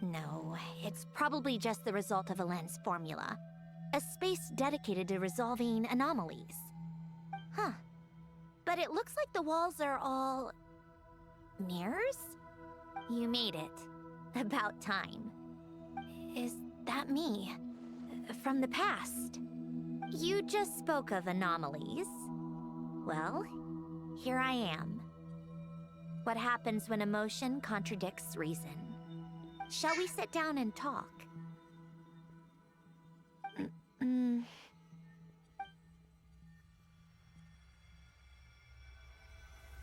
No, it's probably just the result of Alen's formula. A space dedicated to resolving anomalies. Huh. But it looks like the walls are all... mirrors? You made it. About time. Is that me? From the past? You just spoke of anomalies. Well, here I am. What happens when emotion contradicts reason? Shall we sit down and talk?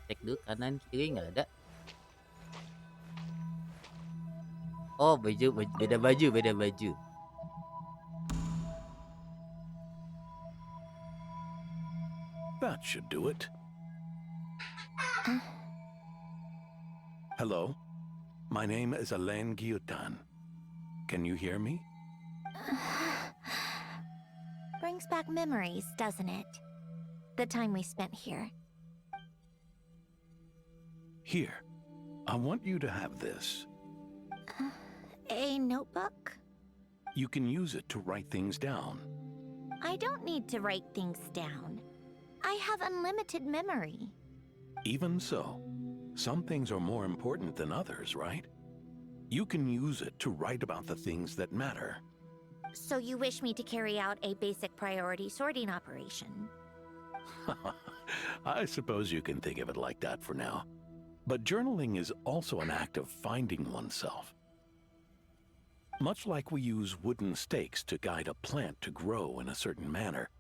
Cek dulu kanan kiri nggak ada. Oh, beda baju. That should do it. Hello, my name is Alain Guillotin. Can you hear me? Brings back memories, doesn't it? The time we spent here. Here, I want you to have this. A notebook? You can use it to write things down. I don't need to write things down. I have unlimited memory. Even so, some things are more important than others, right? You can use it to write about the things that matter. So you wish me to carry out a basic priority sorting operation? I suppose you can think of it like that for now. But journaling is also an act of finding oneself. Much like we use wooden stakes to guide a plant to grow in a certain manner,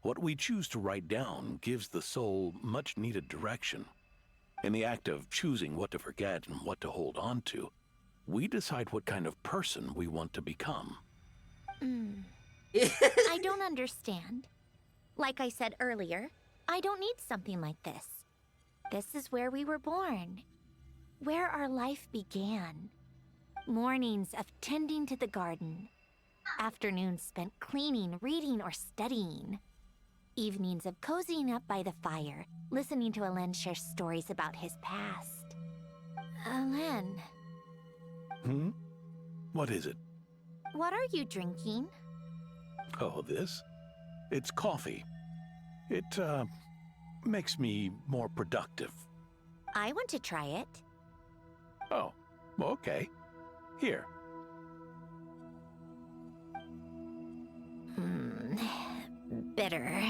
what we choose to write down gives the soul much needed direction. In the act of choosing what to forget and what to hold on to, we decide what kind of person we want to become. I don't understand. Like I said earlier, I don't need something like this. This is where we were born, where our life began. Mornings of tending to the garden, afternoons spent cleaning, reading, or studying. Evenings of cozying up by the fire, listening to Alen share stories about his past. Alen, What is it? what are you drinking? Oh, this? It's coffee. It, makes me more productive. I want to try it. Oh, okay. Here. Bitter.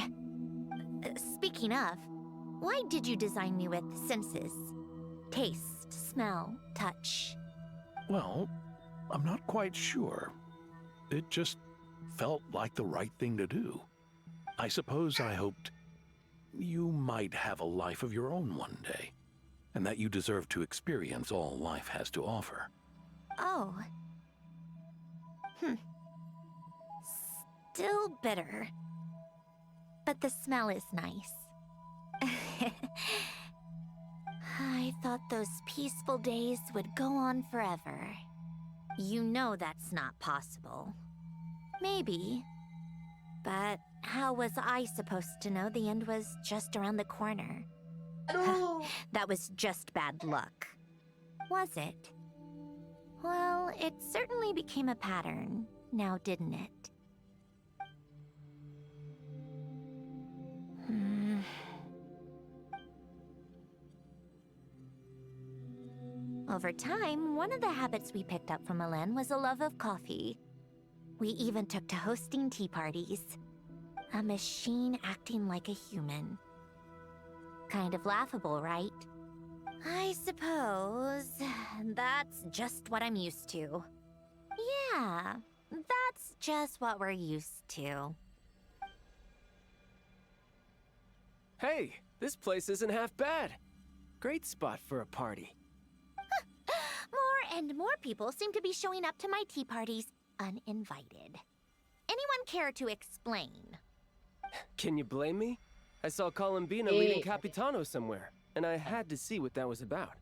Speaking of, why did you design me with senses? Taste, smell, touch. Well, I'm not quite sure. It just felt like the right thing to do. I suppose I hoped you might have a life of your own one day, and that you deserve to experience all life has to offer. Oh. Still bitter. But the smell is nice. I thought those peaceful days would go on forever. You know that's not possible. Maybe. But how was I supposed to know the end was just around the corner? That was just bad luck. Was it? Well, it certainly became a pattern, now didn't it? Over time, one of the habits we picked up from Alen was a love of coffee. We even took to hosting tea parties. A machine acting like a human. Kind of laughable, right? I suppose that's just what I'm used to. Yeah, that's just what we're used to. Hey, this place isn't half bad. Great spot for a party. More and more people seem to be showing up to my tea parties uninvited. Anyone care to explain? Can you blame me? I saw Columbina leading Capitano somewhere, and I had to see what that was about.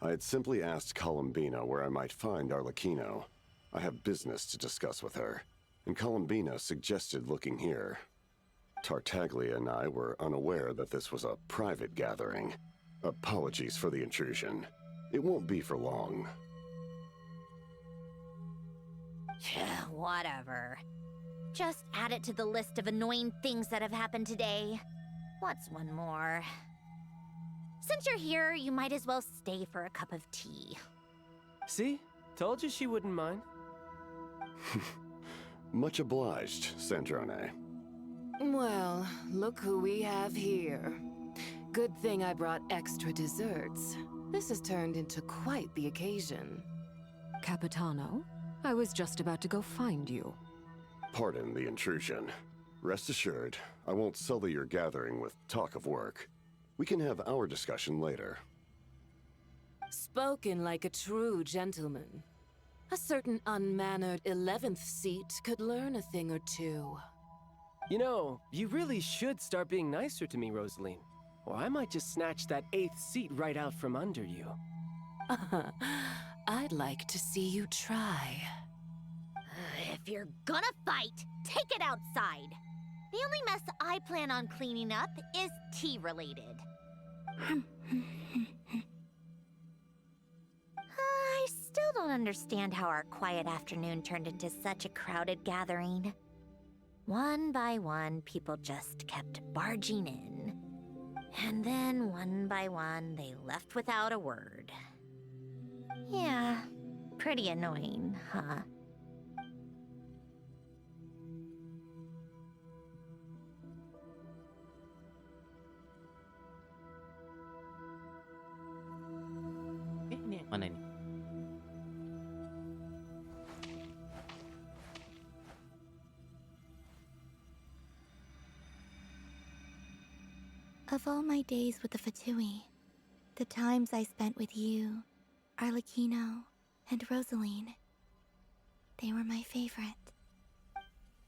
I had simply asked Columbina where I might find Arlecchino. I have business to discuss with her, and Columbina suggested looking here. Tartaglia and I were unaware that this was a private gathering. Apologies for the intrusion. It won't be for long. Whatever. Just add it to the list of annoying things that have happened today. What's one more? Since you're here, you might as well stay for a cup of tea. See? Told you she wouldn't mind. Much obliged, Sandrone. Well, look who we have here. Good thing I brought extra desserts. This has turned into quite the occasion. Capitano, I was just about to go find you. Pardon the intrusion. Rest assured, I won't sully your gathering with talk of work. We can have our discussion later. Spoken like a true gentleman. A certain unmannered 11th seat could learn a thing or two. You know, you really should start being nicer to me, Rosaline. Or I might just snatch that 8th seat right out from under you. I'd like to see you try. If you're gonna fight, take it outside. The only mess I plan on cleaning up is tea-related. I still don't understand how our quiet afternoon turned into such a crowded gathering. One by one, people just kept barging in. And then, one by one, they left without a word. Yeah, pretty annoying, huh? Ini yang mana ini? Of all my days with the Fatui, the times I spent with you, Arlecchino, and Rosaline, they were my favorite.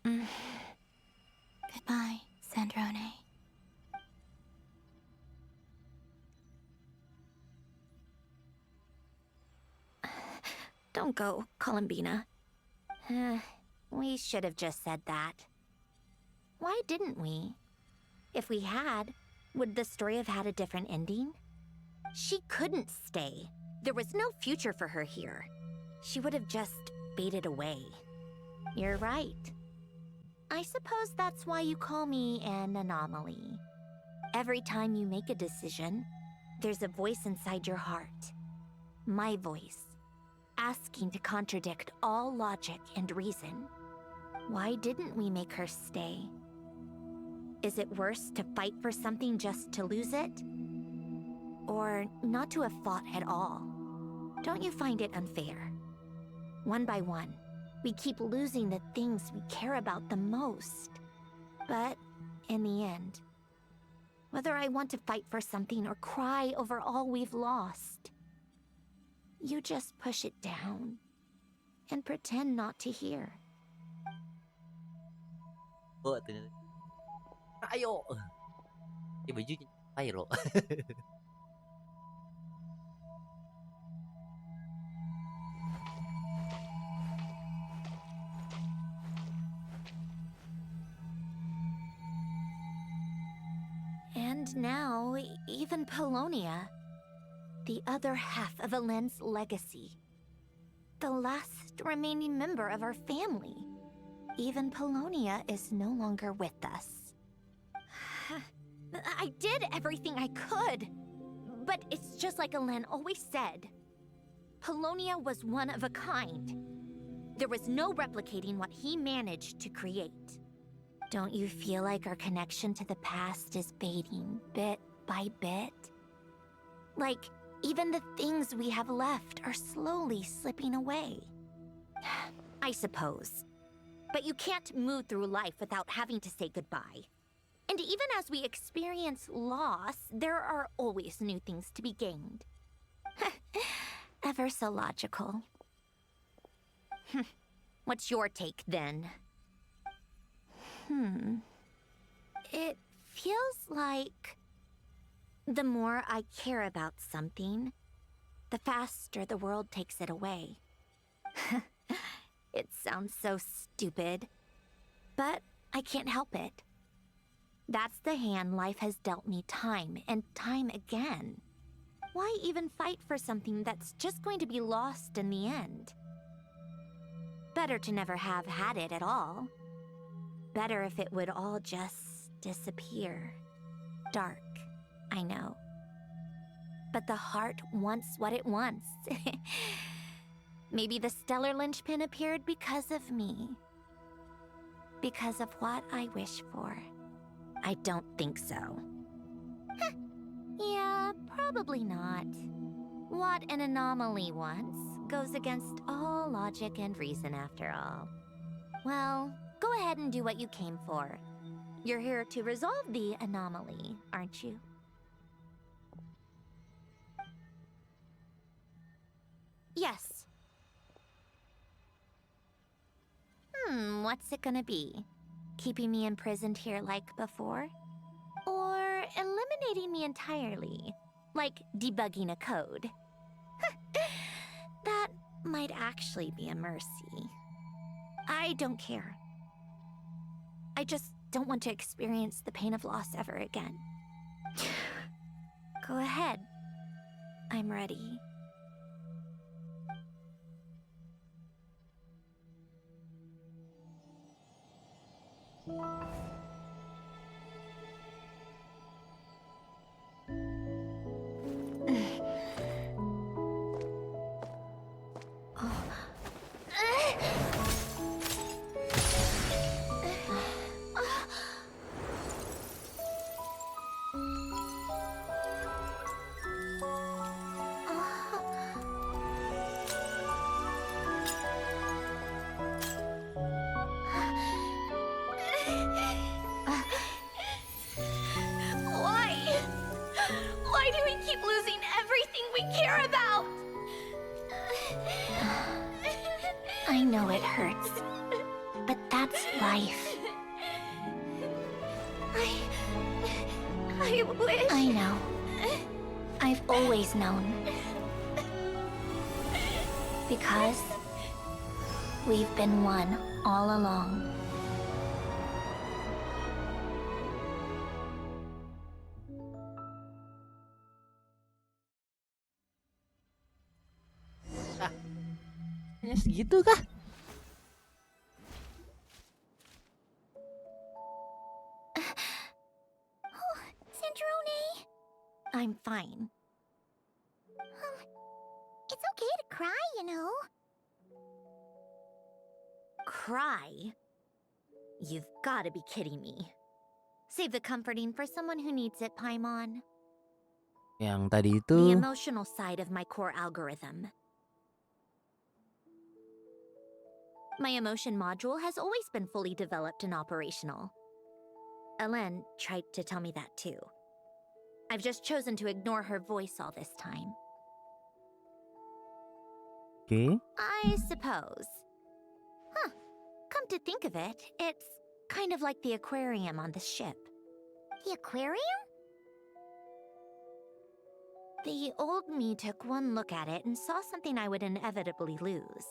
Goodbye, Sandrone. Don't go, Columbina. We should have just said that. Why didn't we? If we had, would the story have had a different ending? She couldn't stay. There was no future for her here. She would have just faded away. You're right. I suppose that's why you call me an anomaly. Every time you make a decision, there's a voice inside your heart. My voice, asking to contradict all logic and reason. Why didn't we make her stay? Is it worse to fight for something just to lose it? Or not to have fought at all? Don't you find it unfair? One by one, we keep losing the things we care about the most. But in the end, whether I want to fight for something or cry over all we've lost, you just push it down and pretend not to hear. Oh, ternyata. Ayo. Ini baju Pyro. And now, even Polonia, the other half of Alen's legacy, the last remaining member of our family, even Polonia is no longer with us. I did everything I could, but it's just like Alen always said. Polonia was one of a kind. There was no replicating what he managed to create. Don't you feel like our connection to the past is fading bit by bit? Like, even the things we have left are slowly slipping away. I suppose. But you can't move through life without having to say goodbye. And even as we experience loss, there are always new things to be gained. Ever so logical. What's your take, then? It feels like the more I care about something, the faster the world takes it away. It sounds so stupid, but I can't help it. That's the hand life has dealt me time and time again. Why even fight for something that's just going to be lost in the end? Better to never have had it at all. Better if it would all just disappear. Dark, I know. But the heart wants what it wants. Maybe the stellar linchpin appeared because of me. Because of what I wish for. I don't think so. Yeah, probably not. What an anomaly wants goes against all logic and reason after all. Well, go ahead and do what you came for. You're here to resolve the anomaly, aren't you? Yes. What's it gonna be? Keeping me imprisoned here like before? Or eliminating me entirely, like debugging a code? That might actually be a mercy. I don't care. I just don't want to experience the pain of loss ever again. Go ahead. I'm ready. Why do we keep losing everything we care about? I know it hurts, but that's life. I wish... I know. I've always known. Because we've been one all along. Segitu kah? Oh, Sandrone. I'm fine. It's okay to cry, you know. Cry? You've gotta be kidding me. Save the comforting for someone who needs it, Paimon. Yang tadi itu. The emotional side of my core algorithm. My emotion module has always been fully developed and operational. Ellen tried to tell me that too. I've just chosen to ignore her voice all this time. Okay. I suppose. Huh. Come to think of it, it's kind of like the aquarium on the ship. The aquarium? The old me took one look at it and saw something I would inevitably lose.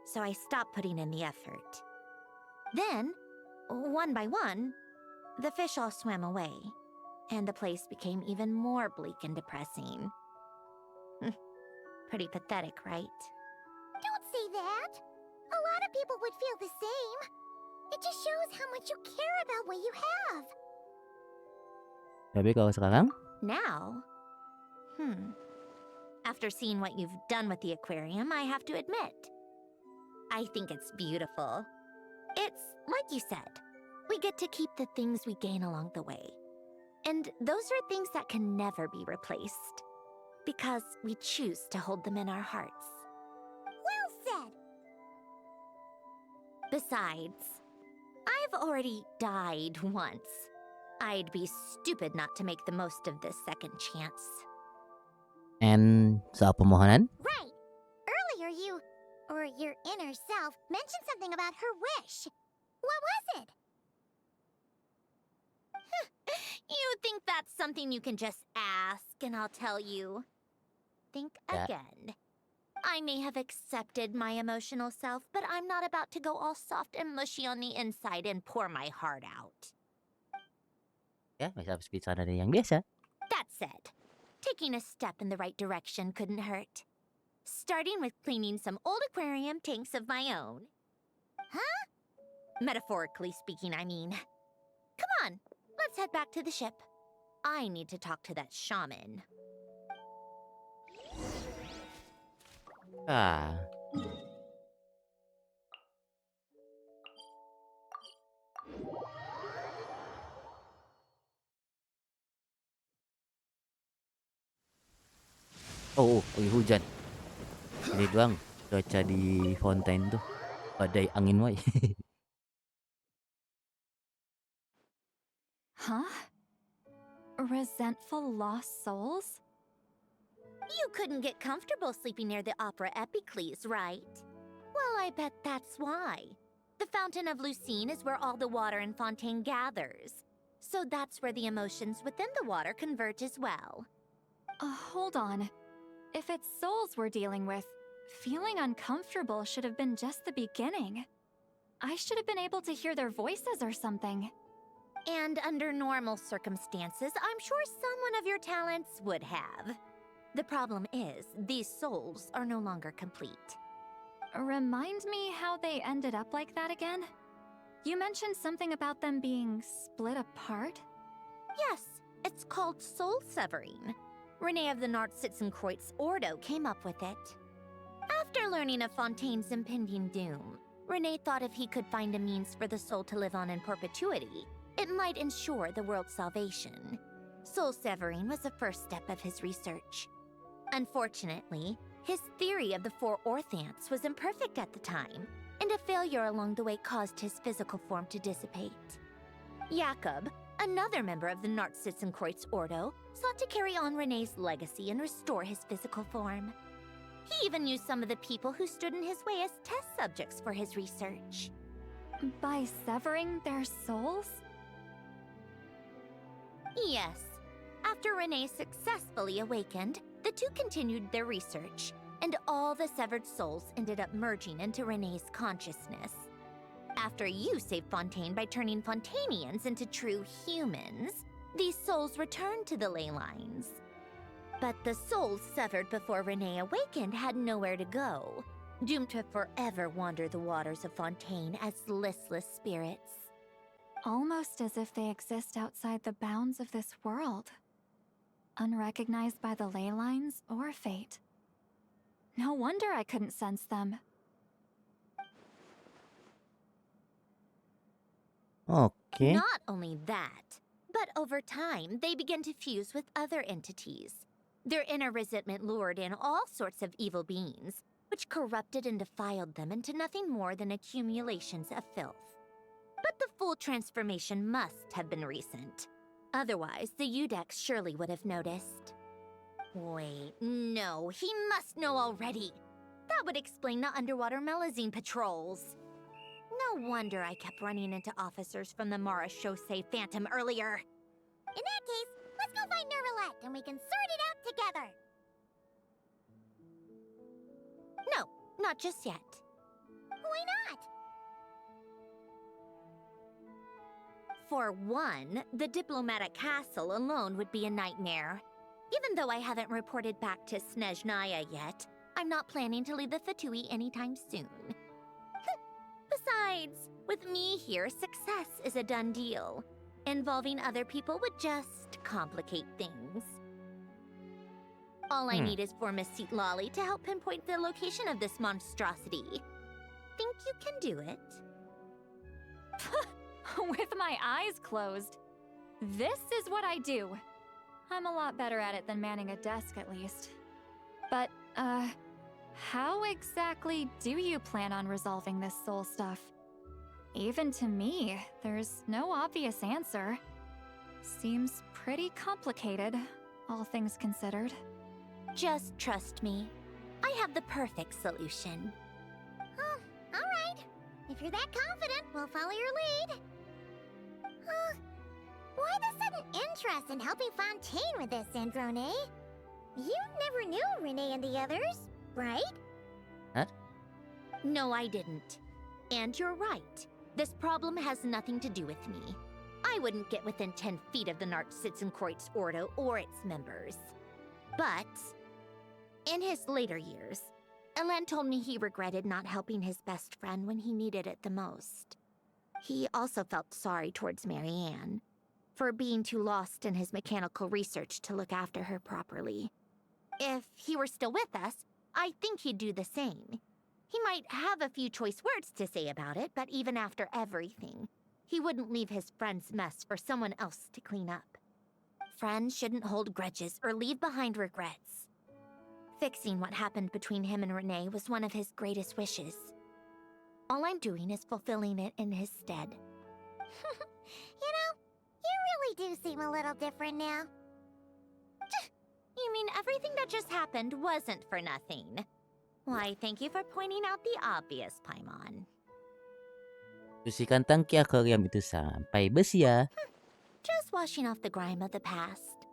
So I stopped putting in the effort. Then, one by one, the fish all swam away, and the place became even more bleak and depressing. Pretty pathetic, right? Don't say that! A lot of people would feel the same. It just shows how much you care about what you have. Tapi kalau sekarang? Now? After seeing what you've done with the aquarium, I have to admit, I think it's beautiful. It's like you said, we get to keep the things we gain along the way. And those are things that can never be replaced, because we choose to hold them in our hearts. Well said! Besides, I've already died once. I'd be stupid not to make the most of this second chance. And soal pemohonan? Right! Earlier you, or your inner self, mentioned something about her wish. What was it? You think that's something you can just ask and I'll tell you? Think again. I may have accepted my emotional self, but I'm not about to go all soft and mushy on the inside and pour my heart out. Ya, bisa speech dari yang biasa. That said, taking a step in the right direction couldn't hurt. Starting with cleaning some old aquarium tanks of my own. Huh? Metaphorically speaking, I mean. Come on, let's head back to the ship. I need to talk to that shaman. Oh, lagi hujan. Ini doang cuaca di Fontaine tuh. Badai angin woy. Huh? Resentful lost souls? You couldn't get comfortable sleeping near the Opera Epicles, right? Well, I bet that's why. The Fountain of Lucine is where all the water in Fontaine gathers. So that's where the emotions within the water converge as well. Hold on. If it's souls we're dealing with, feeling uncomfortable should have been just the beginning. I should have been able to hear their voices or something. And under normal circumstances, I'm sure someone of your talents would have. The problem is, these souls are no longer complete. Remind me how they ended up like that again? You mentioned something about them being split apart? Yes, it's called soul severing. Renee of the Nartsitzenkreuz Ordo came up with it. After learning of Fontaine's impending doom, Renee thought if he could find a means for the soul to live on in perpetuity, it might ensure the world's salvation. Soul severing was the first step of his research. Unfortunately, his theory of the four orthants was imperfect at the time, and a failure along the way caused his physical form to dissipate. Jakob, another member of the Nartsitzenkreuz Ordo, sought to carry on Renee's legacy and restore his physical form. He even used some of the people who stood in his way as test subjects for his research. By severing their souls? Yes. After Renee successfully awakened, the two continued their research, and all the severed souls ended up merging into Renee's consciousness. After you saved Fontaine by turning Fontainians into true humans, these souls returned to the ley lines. But the souls severed before Renee awakened had nowhere to go. doomed to forever wander the waters of Fontaine as listless spirits. Almost as if they exist outside the bounds of this world, unrecognized by the ley lines or fate. No wonder I couldn't sense them. Oke. Not only that, but over time, they begin to fuse with other entities. Their inner resentment lured in all sorts of evil beings, which corrupted and defiled them into nothing more than accumulations of filth. But the full transformation must have been recent. Otherwise, the Udex surely would have noticed. Wait, no, he must know already. That would explain the underwater Melazine patrols. No wonder I kept running into officers from the Mara Chaussee Phantom earlier. In that case, let's go find Nervalette and we can sort it out together. No, not just yet. Why not? For one, the diplomatic castle alone would be a nightmare. Even though I haven't reported back to Snezhnaya yet, I'm not planning to leave the Fatui anytime soon. Besides, with me here, success is a done deal. Involving other people would just complicate things. All I need is for Miss Lolly to help pinpoint the location of this monstrosity. Think you can do it? With my eyes closed. This is what I do. I'm a lot better at it than manning a desk, at least. But, how exactly do you plan on resolving this soul stuff? Even to me, there's no obvious answer. Seems pretty complicated, all things considered. Just trust me. I have the perfect solution. Oh, all right. If you're that confident, we'll follow your lead. Why the sudden interest in helping Fontaine with this, Androne? You never knew Renee and the others, right? Huh? No, I didn't. And you're right. This problem has nothing to do with me. I wouldn't get within 10 feet of the Nartschitzenkreuz Ordo or its members. But in his later years, Elen told me he regretted not helping his best friend when he needed it the most. He also felt sorry towards Marianne for being too lost in his mechanical research to look after her properly. If he were still with us, I think he'd do the same. He might have a few choice words to say about it, but even after everything, he wouldn't leave his friend's mess for someone else to clean up. Friends shouldn't hold grudges or leave behind regrets. Fixing what happened between him and Renee was one of his greatest wishes. All I'm doing is fulfilling it in his stead. You know, you really do seem a little different now. You mean everything that just happened wasn't for nothing? Why, thank you for pointing out the obvious, Paimon. Susikan tangki aquarium itu sampai besi ya. Just washing off the grime of the past.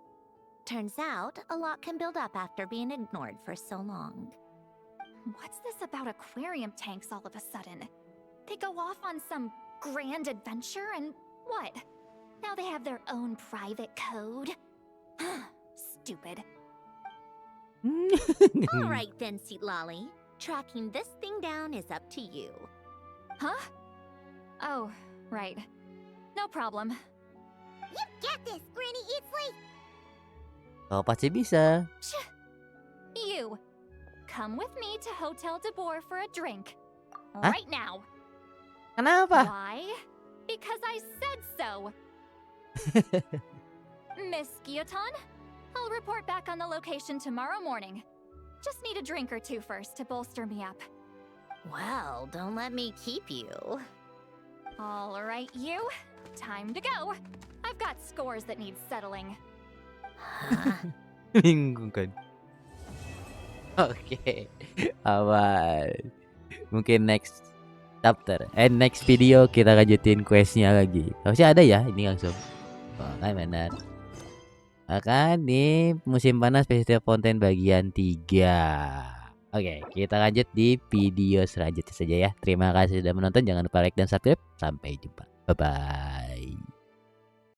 Turns out, a lot can build up after being ignored for so long. What's this about aquarium tanks all of a sudden? They go off on some grand adventure and what? Now they have their own private code? Stupid. All right then, Lolly. Tracking this thing down is up to you. Huh? Oh, right. No problem. You get this, Granny Eatsley! Kau pasti bisa. You, come with me to Hotel de Boer for a drink. Huh? Right now. Kenapa? Why? Because I said so. Miss Guillotin, I'll report back on the location tomorrow morning. Just need a drink or two first to bolster me up. Well, don't let me keep you. All right, you. Time to go. I've got scores that need settling. Bingung kan. Oke. Aman. Mungkin next chapter next video kita lanjutin questnya lagi. Harusnya ada ya ini langsung. Oh, kan benar. Maka di musim panas Festival Fontaine bagian 3. Oke, kita lanjut di video selanjutnya saja ya. Terima kasih sudah menonton. Jangan lupa like dan subscribe. Sampai jumpa. Bye bye.